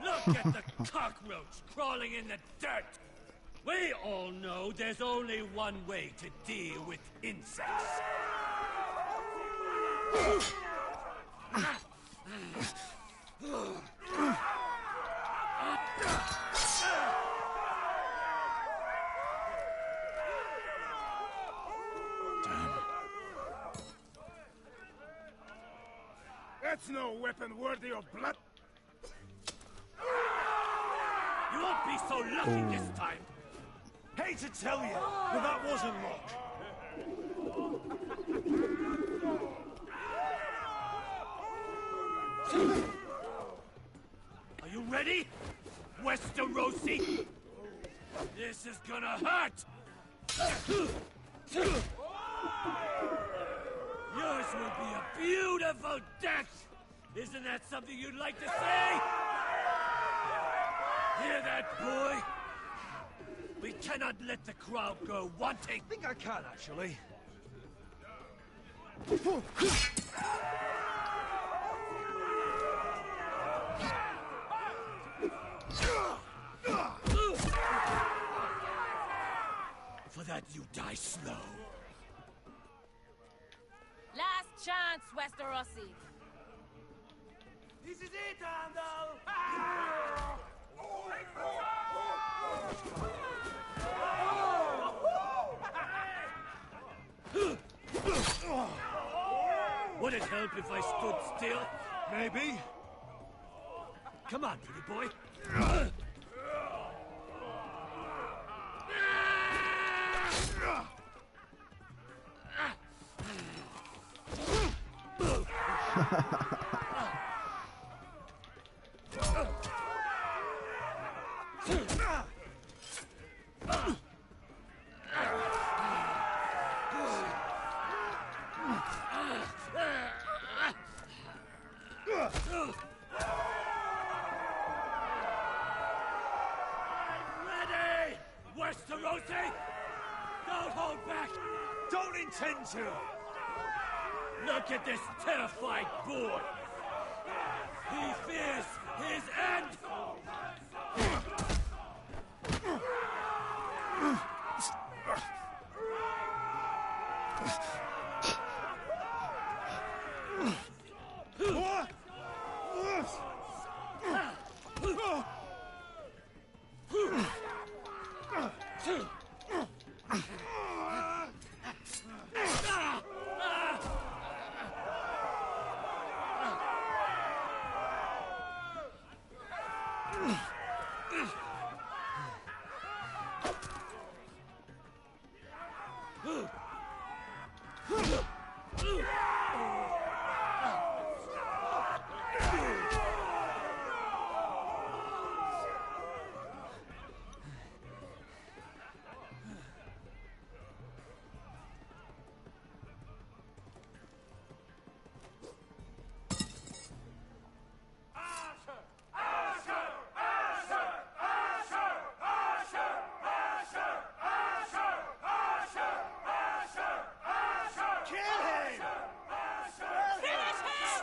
Look at the cockroach crawling in the dirt! We all know there's only one way to deal with insects. That's no weapon worthy of blood. You won't be so lucky this time. Hate to tell you, but that wasn't luck. Are you ready, Westerosi? This is gonna hurt! Yours will be a beautiful death! Isn't that something you'd like to say? Hear that, boy? We cannot let the crowd go wanting. I think I can, actually. For that, you die slow. Last chance, Westerosi. This is it, Andal! Would it help if I stood still? Maybe. Come on, pretty boy. Ready, Westerosi! Don't hold back! Don't intend to! Look at this terrified boy! He fears his end!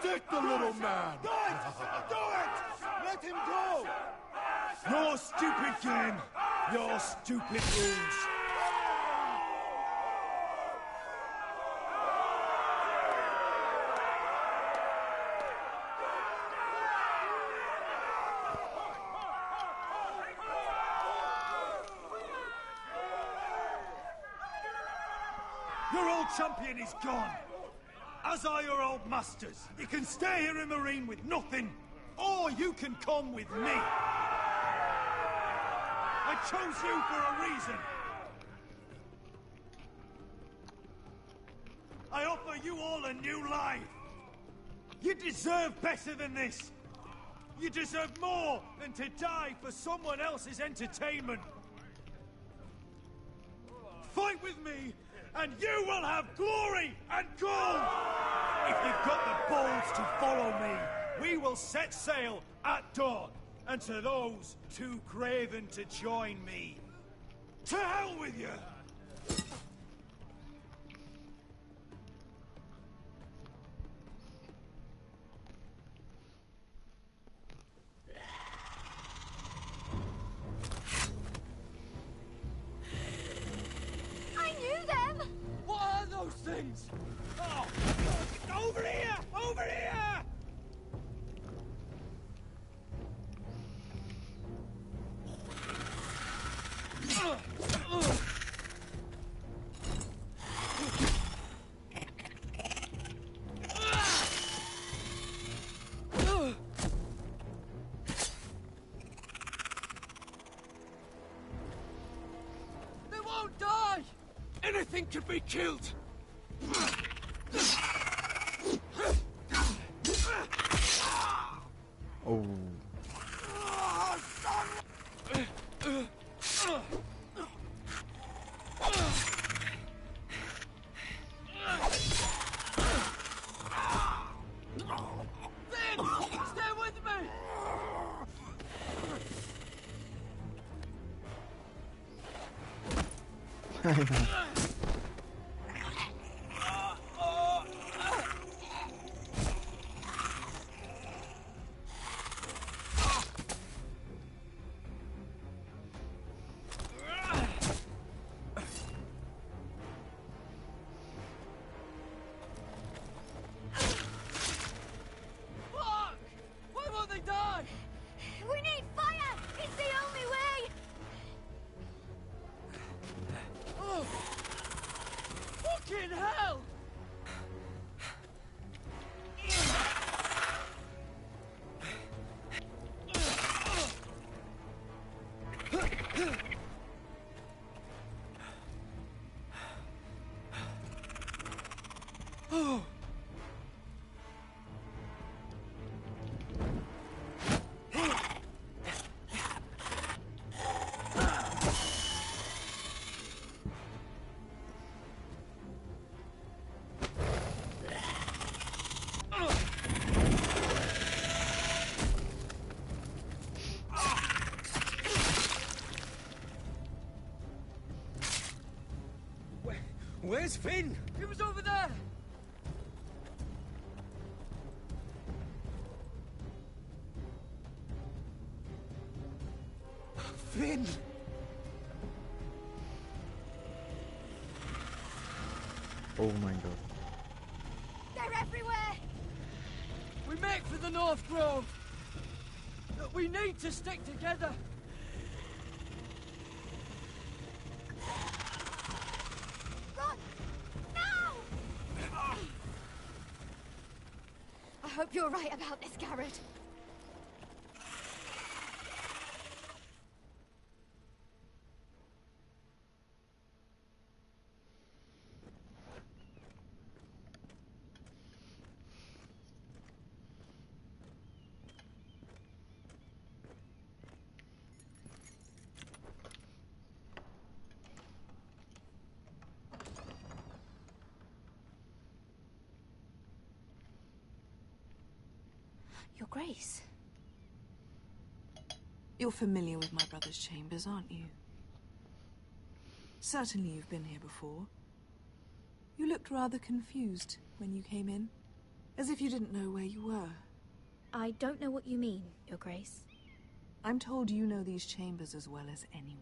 stick the little man! Do it! Do it! Let him go! Your stupid game! Your stupid rules! Your old champion is gone! As are your old masters. You can stay here in Marine with nothing, or you can come with me. I chose you for a reason. I offer you all a new life. You deserve better than this. You deserve more than to die for someone else's entertainment. Fight with me, and you will have glory and gold! If you've got the balls to follow me, we will set sail at dawn. And to those too craven to join me, to hell with you! I knew them! What are those things? Oh, over here! Over here! They won't die! Anything can be killed! Oh. Stay with me! Fuck! Why won't they die? We need fire! It's the only way! Oh! Fucking hell! Oh! Where's Finn? He was over there! Finn! Oh my god. They're everywhere! We make for the North Grove! We need to stick together! Run! Now! I hope you're right about this, Garrett. Your Grace. You're familiar with my brother's chambers, aren't you? Certainly you've been here before. You looked rather confused when you came in. As if you didn't know where you were. I don't know what you mean, Your Grace. I'm told you know these chambers as well as anyone.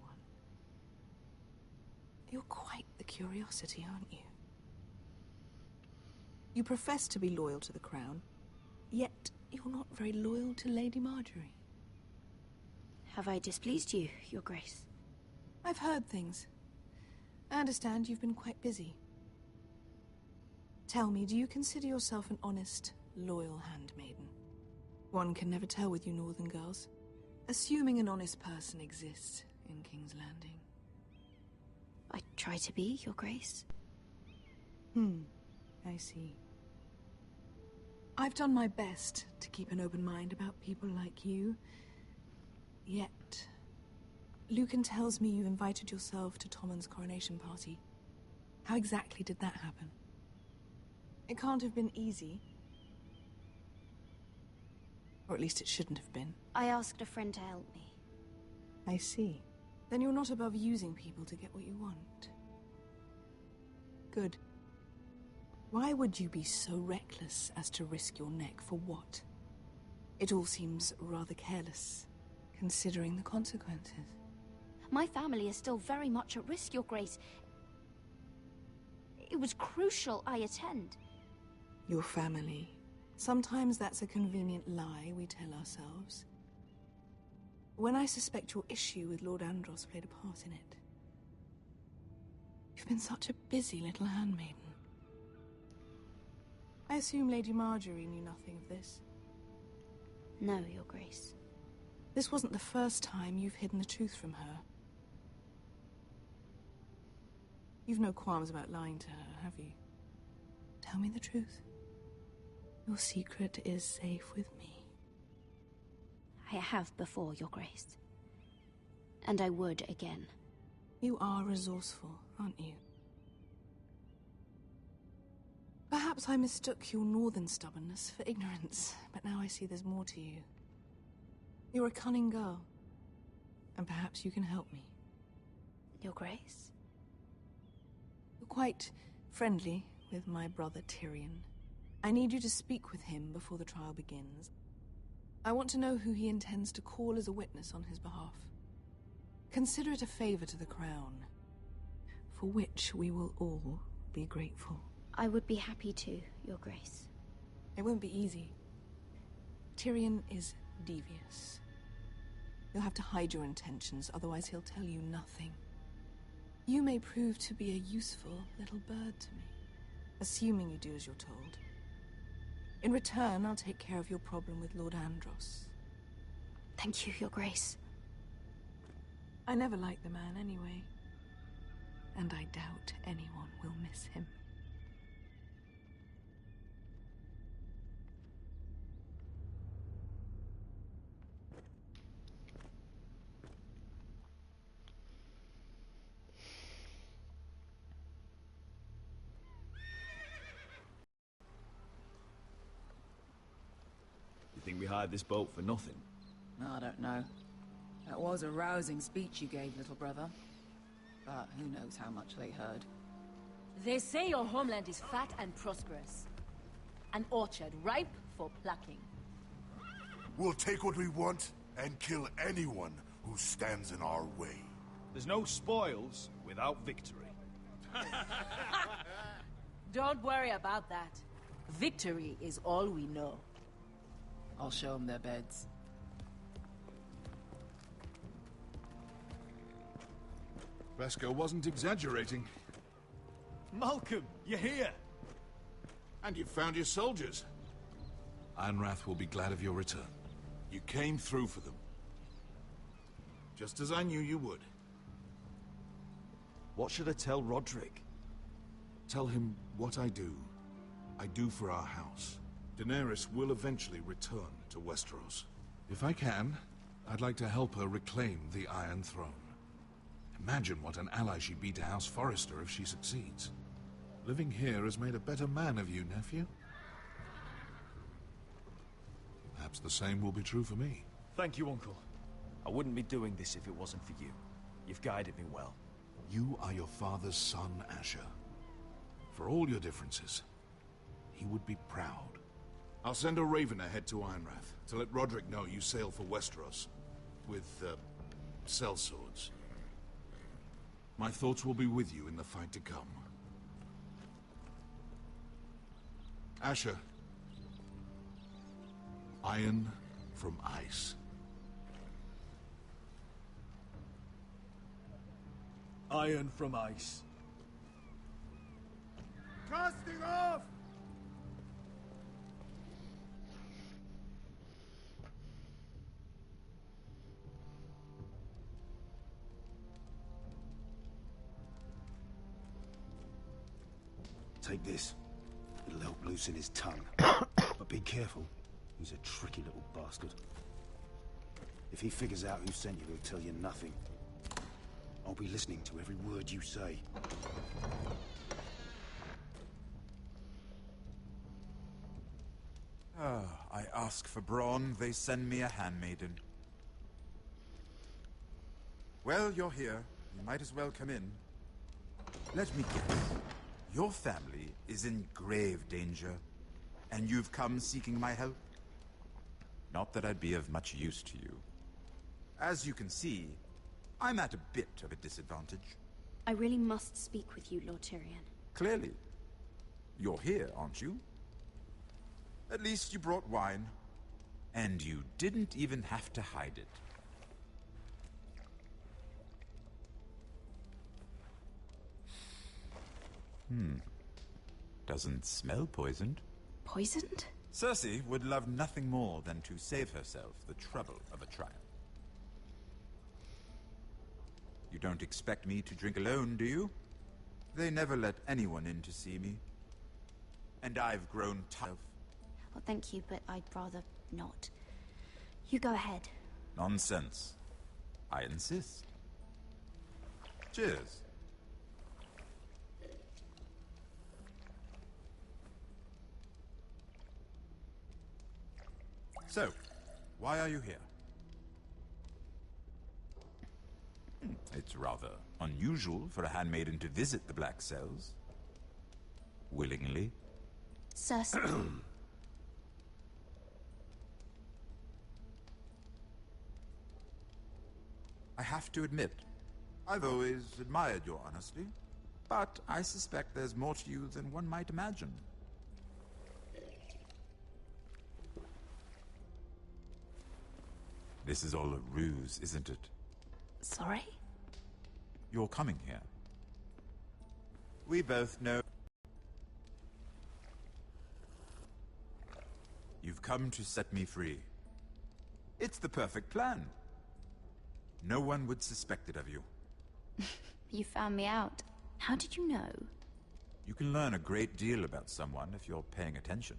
You're quite the curiosity, aren't you? You profess to be loyal to the crown, yet you're not very loyal to Lady Marjorie. Have I displeased you, Your Grace? I've heard things. I understand you've been quite busy. Tell me, do you consider yourself an honest, loyal handmaiden? One can never tell with you northern girls. Assuming an honest person exists in King's Landing. I try to be, Your Grace. I see. I've done my best to keep an open mind about people like you. Yet, Lucan tells me you invited yourself to Tommen's coronation party. How exactly did that happen? It can't have been easy. Or at least it shouldn't have been. I asked a friend to help me. I see. Then you're not above using people to get what you want. Good. Why would you be so reckless as to risk your neck for what? It all seems rather careless, considering the consequences. My family is still very much at risk, Your Grace. It was crucial I attend. Your family. Sometimes that's a convenient lie we tell ourselves. When I suspect your issue with Lord Andros played a part in it. You've been such a busy little handmaiden. I assume Lady Marjorie knew nothing of this. No, Your Grace. This wasn't the first time you've hidden the truth from her. You've no qualms about lying to her, have you? Tell me the truth. Your secret is safe with me. I have before, Your Grace. And I would again. You are resourceful, aren't you? Perhaps I mistook your northern stubbornness for ignorance, but now I see there's more to you. You're a cunning girl, and perhaps you can help me. Your Grace? You're quite friendly with my brother Tyrion. I need you to speak with him before the trial begins. I want to know who he intends to call as a witness on his behalf. Consider it a favor to the crown, for which we will all be grateful. I would be happy to, Your Grace. It won't be easy. Tyrion is devious. You'll have to hide your intentions, otherwise he'll tell you nothing. You may prove to be a useful little bird to me, assuming you do as you're told. In return, I'll take care of your problem with Lord Andros. Thank you, Your Grace. I never liked the man anyway, and I doubt anyone will miss him. You think we hired this boat for nothing? I don't know. That was a rousing speech you gave, little brother. But who knows how much they heard. They say your homeland is fat and prosperous. An orchard ripe for plucking. We'll take what we want and kill anyone who stands in our way. There's no spoils without victory. Don't worry about that. Victory is all we know. I'll show them their beds. Vesco wasn't exaggerating. Malcolm, you're here! And you've found your soldiers. Ironrath will be glad of your return. You came through for them. Just as I knew you would. What should I tell Roderick? Tell him what I do for our house. Daenerys will eventually return to Westeros. If I can, I'd like to help her reclaim the Iron Throne. Imagine what an ally she'd be to House Forrester if she succeeds. Living here has made a better man of you, nephew. Perhaps the same will be true for me. Thank you, Uncle. I wouldn't be doing this if it wasn't for you. You've guided me well. You are your father's son, Asher. For all your differences, he would be proud. I'll send a raven ahead to Ironrath to let Roderick know you sail for Westeros with, sellswords. My thoughts will be with you in the fight to come. Asher. Iron from ice. Iron from ice. Casting off! Take this. It'll help loosen his tongue. But be careful. He's a tricky little bastard. If he figures out who sent you, he'll tell you nothing. I'll be listening to every word you say. I ask for brawn, they send me a handmaiden. Well, you're here. You might as well come in. Let me guess. Your family is in grave danger, and you've come seeking my help? Not that I'd be of much use to you. As you can see, I'm at a bit of a disadvantage. I really must speak with you, Lord Tyrion. Clearly. You're here, aren't you? At least you brought wine. And you didn't even have to hide it. Doesn't smell poisoned. Poisoned? Cersei would love nothing more than to save herself the trouble of a trial. You don't expect me to drink alone, do you? They never let anyone in to see me. And I've grown tired. Well, thank you, but I'd rather not. You go ahead. Nonsense. I insist. Cheers. So, why are you here? It's rather unusual for a handmaiden to visit the Black Cells. Willingly. Cersei. I have to admit, I've always admired your honesty, but I suspect there's more to you than one might imagine. This is all a ruse, isn't it? Sorry? You're coming here. We both know. You've come to set me free. It's the perfect plan. No one would suspect it of you. You found me out. How did you know? You can learn a great deal about someone if you're paying attention.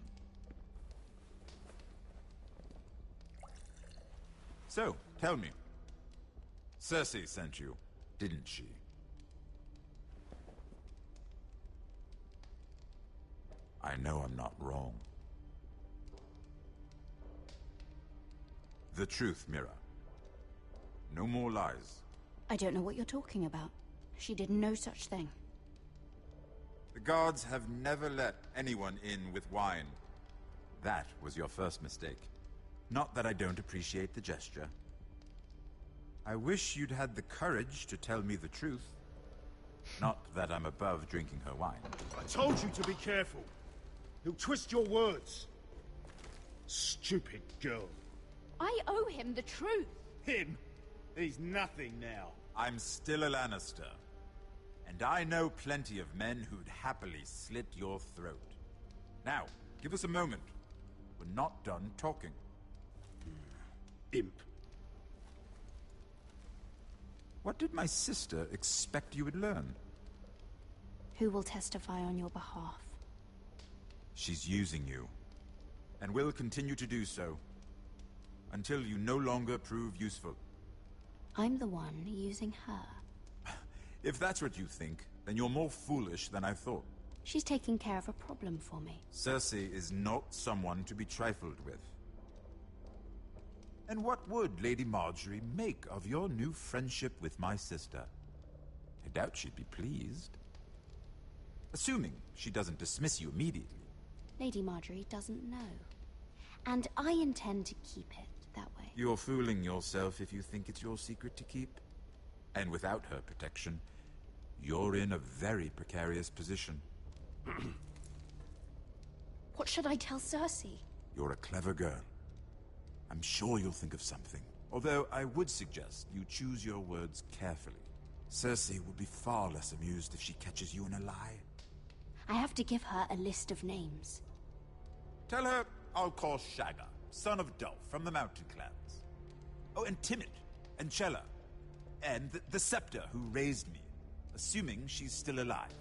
So, tell me. Cersei sent you, didn't she? I know I'm not wrong. The truth, Mira. No more lies. I don't know what you're talking about. She did no such thing. The guards have never let anyone in with wine. That was your first mistake. Not that I don't appreciate the gesture. I wish you'd had the courage to tell me the truth. Not that I'm above drinking her wine. I told you to be careful. He'll twist your words. Stupid girl. I owe him the truth. Him? He's nothing now. I'm still a Lannister. And I know plenty of men who'd happily slit your throat. Now, give us a moment. We're not done talking. Imp. What did my sister expect you would learn? Who will testify on your behalf? She's using you. And will continue to do so. Until you no longer prove useful. I'm the one using her. If that's what you think, then you're more foolish than I thought. She's taking care of a problem for me. Cersei is not someone to be trifled with. And what would Lady Marjorie make of your new friendship with my sister? I doubt she'd be pleased. Assuming she doesn't dismiss you immediately. Lady Marjorie doesn't know. And I intend to keep it that way. You're fooling yourself if you think it's your secret to keep. And without her protection, you're in a very precarious position. What should I tell Cersei? You're a clever girl. I'm sure you'll think of something. Although I would suggest you choose your words carefully. Cersei will be far less amused if she catches you in a lie. I have to give her a list of names. Tell her I'll call Shagga, son of Dolph, from the Mountain Clans. Oh, and Timid, and Chella, and the Scepter who raised me, assuming she's still alive.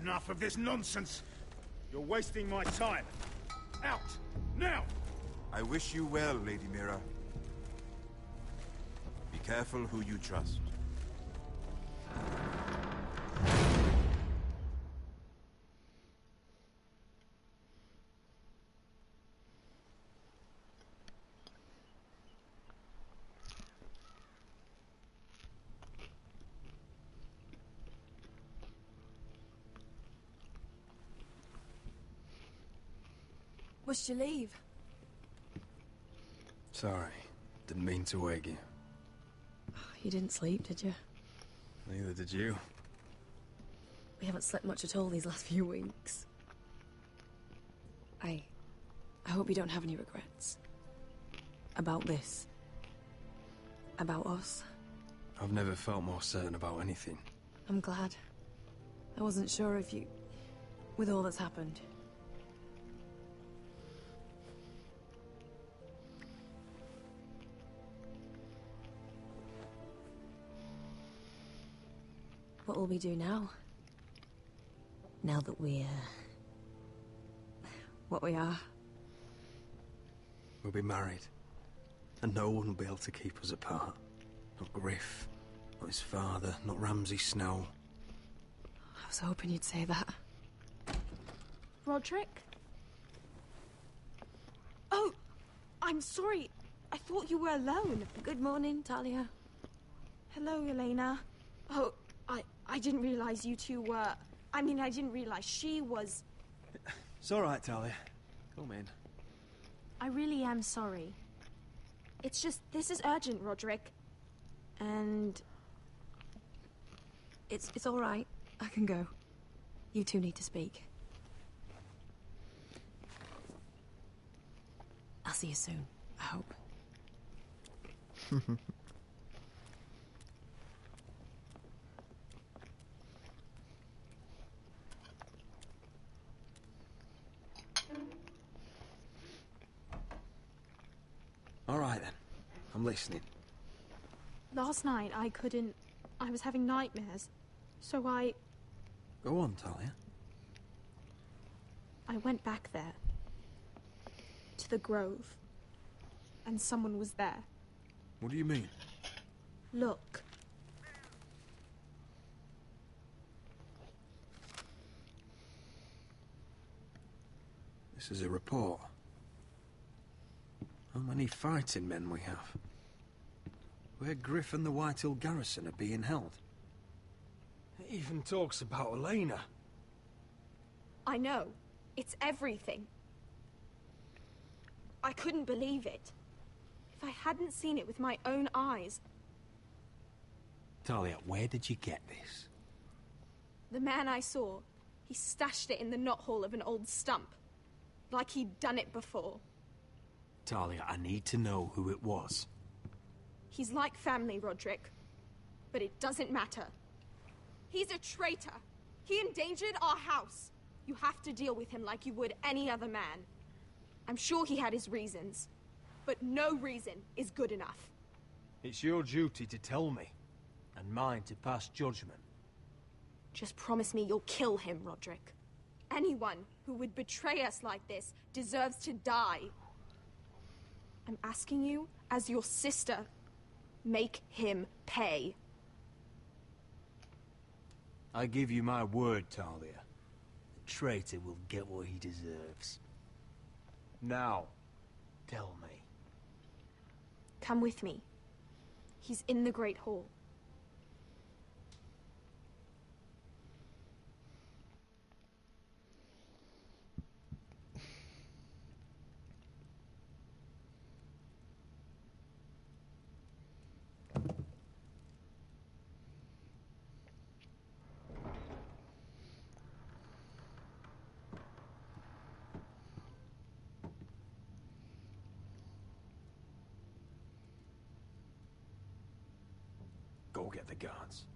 Enough of this nonsense! You're wasting my time! Out! Now! I wish you well, Lady Mira. Be careful who you trust. Must you leave? Sorry, didn't mean to wake you. You didn't sleep, did you? Neither did you. We haven't slept much at all these last few weeks. I hope you don't have any regrets. About this. About us. I've never felt more certain about anything. I'm glad. I wasn't sure if you... with all that's happened. What will we do now? Now that we're... what we are? We'll be married. And no one will be able to keep us apart. Not Griff, not his father, not Ramsay Snow. I was hoping you'd say that. Roderick? Oh, I'm sorry. I thought you were alone. Good morning, Talia. Hello, Elena. Oh, I didn't realize you two were... I mean, I didn't realize she was... It's all right, Talia. Come in. I really am sorry. It's just, this is urgent, Roderick. And... It's all right. I can go. You two need to speak. I'll see you soon, I hope. All right, then. I'm listening. Last night, I couldn't... I was having nightmares. So I Go on, Talia. went back there. To the grove. And someone was there. What do you mean? Look. This is a report. How many fighting men we have? Where Griff and the Whitehill garrison are being held. It even talks about Elena. I know. It's everything. I couldn't believe it. If I hadn't seen it with my own eyes. Talia, where did you get this? The man I saw, he stashed it in the knothole of an old stump. Like he'd done it before. Talia, I need to know who it was. He's like family, Roderick. But it doesn't matter. He's a traitor. He endangered our house. You have to deal with him like you would any other man. I'm sure he had his reasons. But no reason is good enough. It's your duty to tell me, and mine to pass judgment. Just promise me you'll kill him, Roderick. Anyone who would betray us like this deserves to die. I'm asking you, as your sister, make him pay. I give you my word, Talia. The traitor will get what he deserves. Now, tell me. Come with me. He's in the Great Hall. the guards.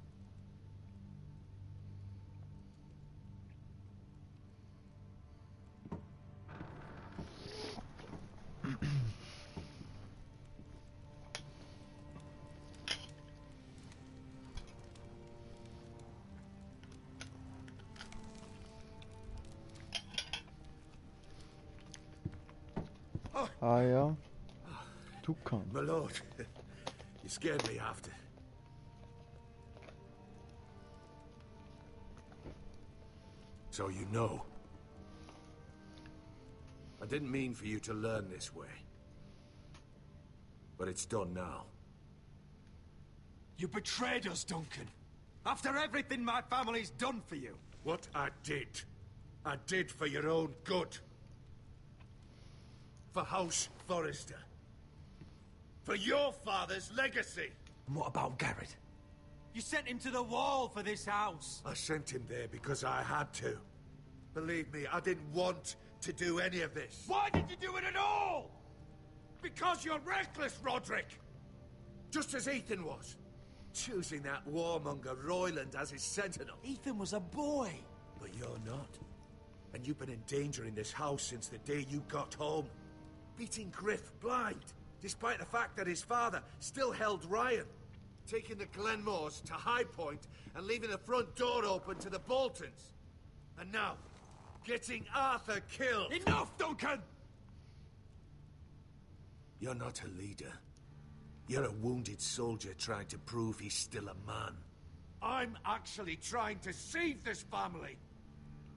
Ah ja. Du kannst. My lord, you scared me after. So you know. I didn't mean for you to learn this way. But it's done now. You betrayed us, Duncan. After everything my family's done for you. What I did for your own good. For House Forrester. For your father's legacy. And what about Garrett? You sent him to the wall for this house. I sent him there because I had to. Believe me, I didn't want to do any of this. Why did you do it at all? Because you're reckless, Roderick! Just as Ethan was. Choosing that warmonger Royland as his sentinel. Ethan was a boy. But you're not. And you've been endangering this house since the day you got home. Beating Griff blind, despite the fact that his father still held Ryan. Taking the Glenmores to High Point and leaving the front door open to the Boltons. And now, getting Arthur killed. Enough, Duncan! You're not a leader. You're a wounded soldier trying to prove he's still a man. I'm actually trying to save this family.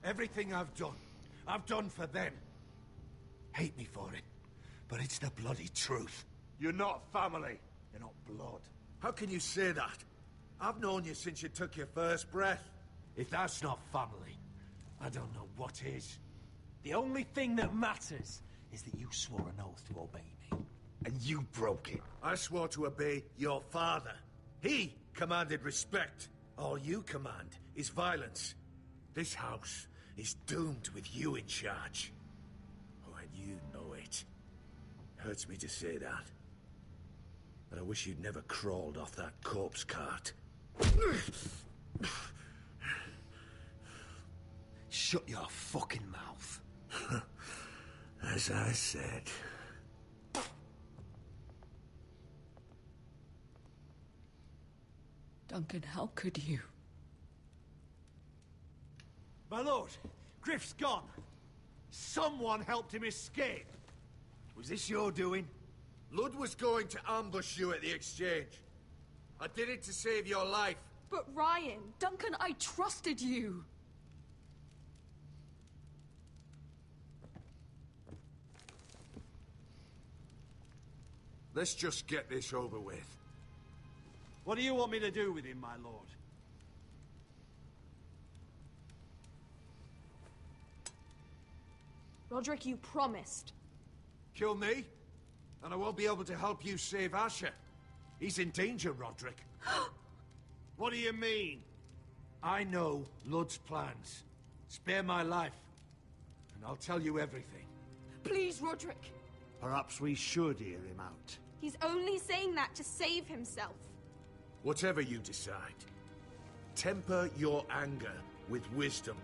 Everything I've done for them. Hate me for it, but it's the bloody truth. You're not family. You're not blood. How can you say that? I've known you since you took your first breath. If that's not family, I don't know what is. The only thing that matters is that you swore an oath to obey me. And you broke it. I swore to obey your father. He commanded respect. All you command is violence. This house is doomed with you in charge. Oh, and you know it. Hurts me to say that. But I wish you'd never crawled off that corpse cart. Shut your fucking mouth. As I said. Duncan, how could you? My lord, Griff's gone. Someone helped him escape. Was this your doing? Ludd was going to ambush you at the exchange. I did it to save your life. But Ryan... Duncan, I trusted you! Let's just get this over with. What do you want me to do with him, my lord? Roderick, you promised. Kill me, and I won't be able to help you save Asher. He's in danger, Roderick. What do you mean? I know Ludd's plans. Spare my life, and I'll tell you everything. Please, Roderick. Perhaps we should hear him out. He's only saying that to save himself. Whatever you decide, temper your anger with wisdom.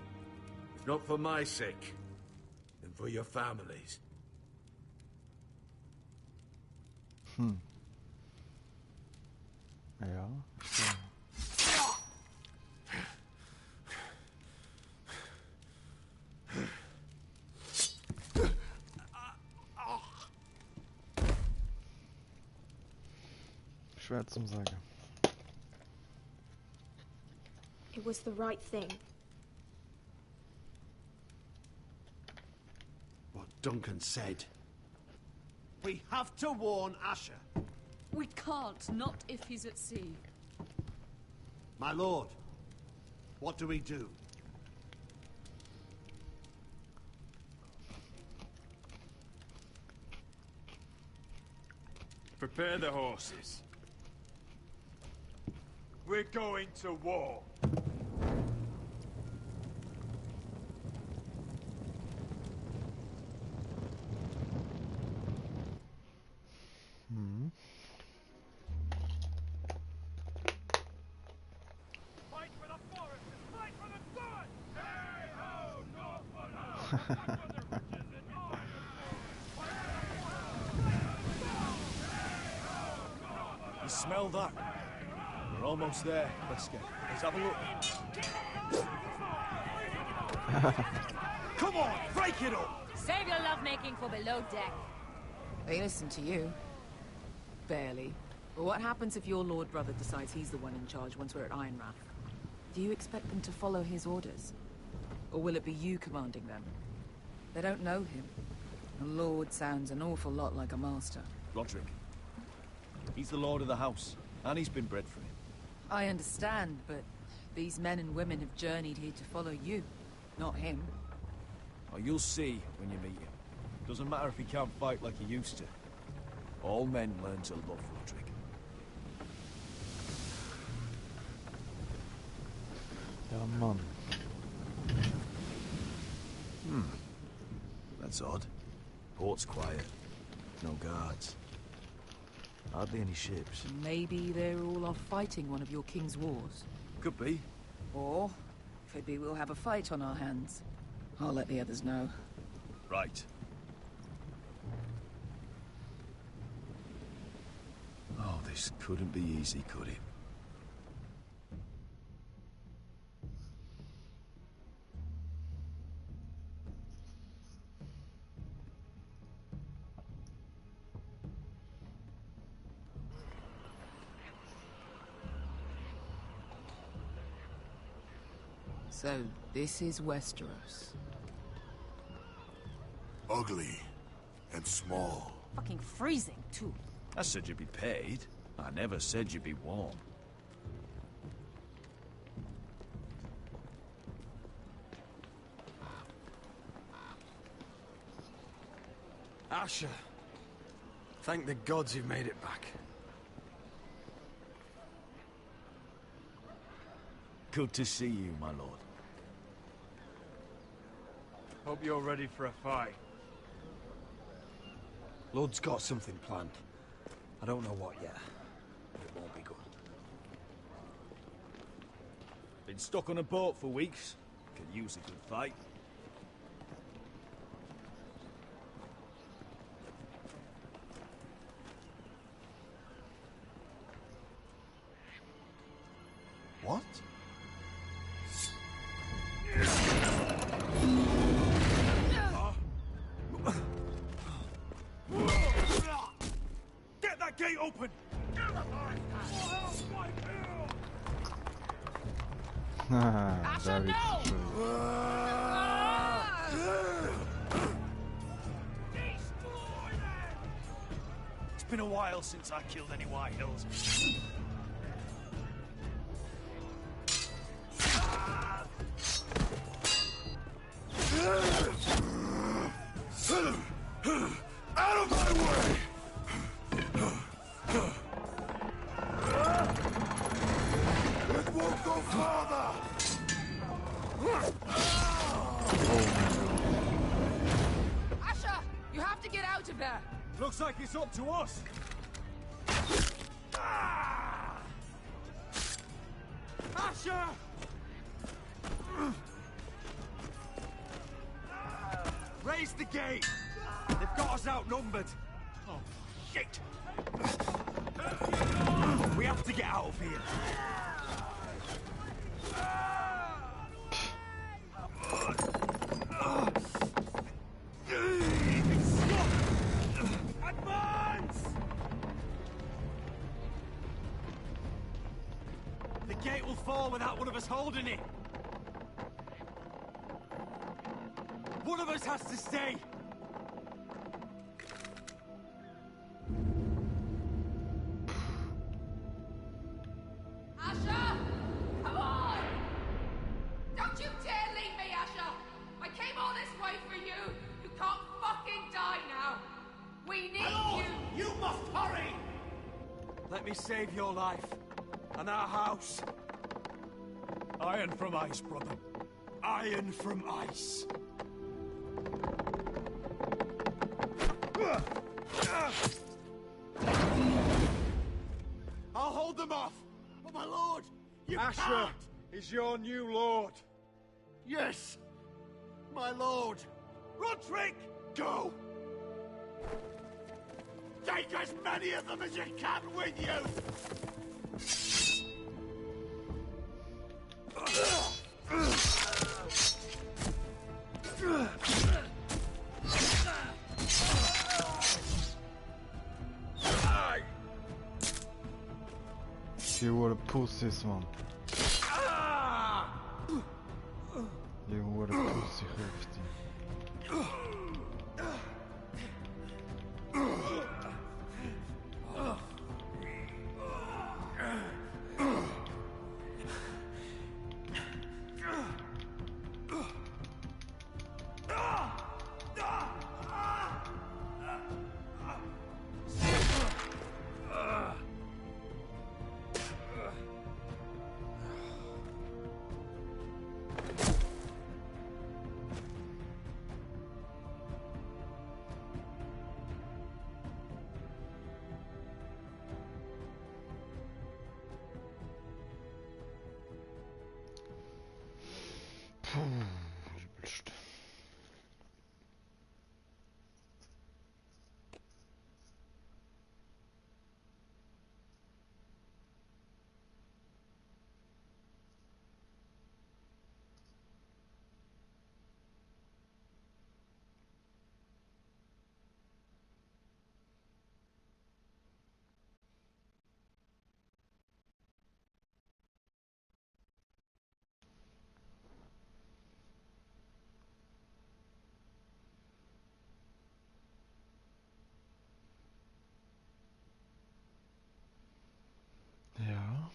If not for my sake, then for your families. Ja. Schwer zum Sagen. It was the right thing. What Duncan said. We have to warn Asher. We can't, not if he's at sea. My lord, what do we do? Prepare the horses. We're going to war. You smell that? We're almost there. Let's have a look. Come on, break it up! Save your lovemaking for below deck. They listen to you. Barely. But what happens if your lord brother decides he's the one in charge once we're at Ironrath? Do you expect them to follow his orders? Or will it be you commanding them? They don't know him. A lord sounds an awful lot like a master. Roderick. He's the lord of the house, and he's been bred for it. I understand, but these men and women have journeyed here to follow you, not him. Oh, you'll see when you meet him. Doesn't matter if he can't fight like he used to. All men learn to love Roderick. Ja, Mann. That's odd. Port's quiet. No guards. Hardly any ships. Maybe they're all off fighting one of your king's wars. Could be. Or could be we'll have a fight on our hands. I'll let the others know. Right. Oh, this couldn't be easy, could it? So, this is Westeros. Ugly and small. Fucking freezing, too. I said you'd be paid. I never said you'd be warm. Asher. Thank the gods you've made it back. Good to see you, my lord. Hope you're ready for a fight. Lord's got something planned. I don't know what yet, but it won't be good. Been stuck on a boat for weeks. Could use a good fight. What? Get that gate open! Very true. It's been a while since I killed any White Hills. Out of my way! It won't go farther! Asher! You have to get out of there! Looks like it's up to us. Asher! Raise the gate! They've got us outnumbered. Oh, shit! We have to get out of here. Advance! The gate will fall without one of us holding it. One of us has to stay. Asher! Come on! Don't you dare leave me, Asher! I came all this way for you! You can't fucking die now! We need you! You must hurry! Let me save your life. And our house. Iron from ice, brother. Iron from ice. I'll hold them off. But my lord, you Asher can't. is your new lord. Yes, my lord. Roderick! Go! Take as many of them as you can with you! You were pussies, man. You were pussy hefty. Übelst. Ja.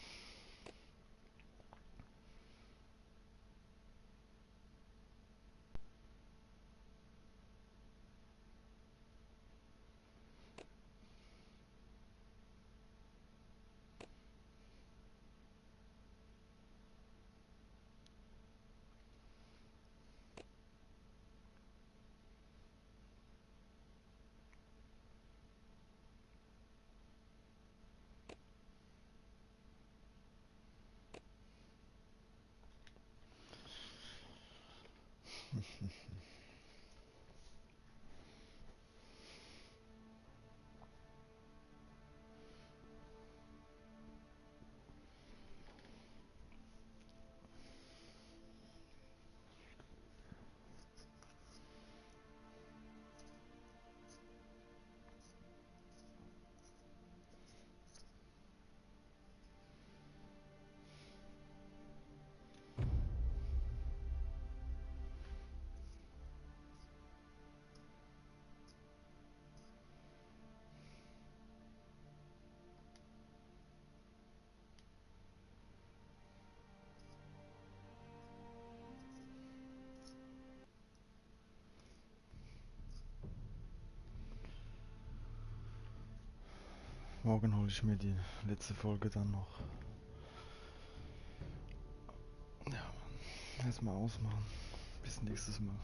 Morgen hole ich mir die letzte Folge dann noch. Ja, erstmal ausmachen. Bis nächstes Mal.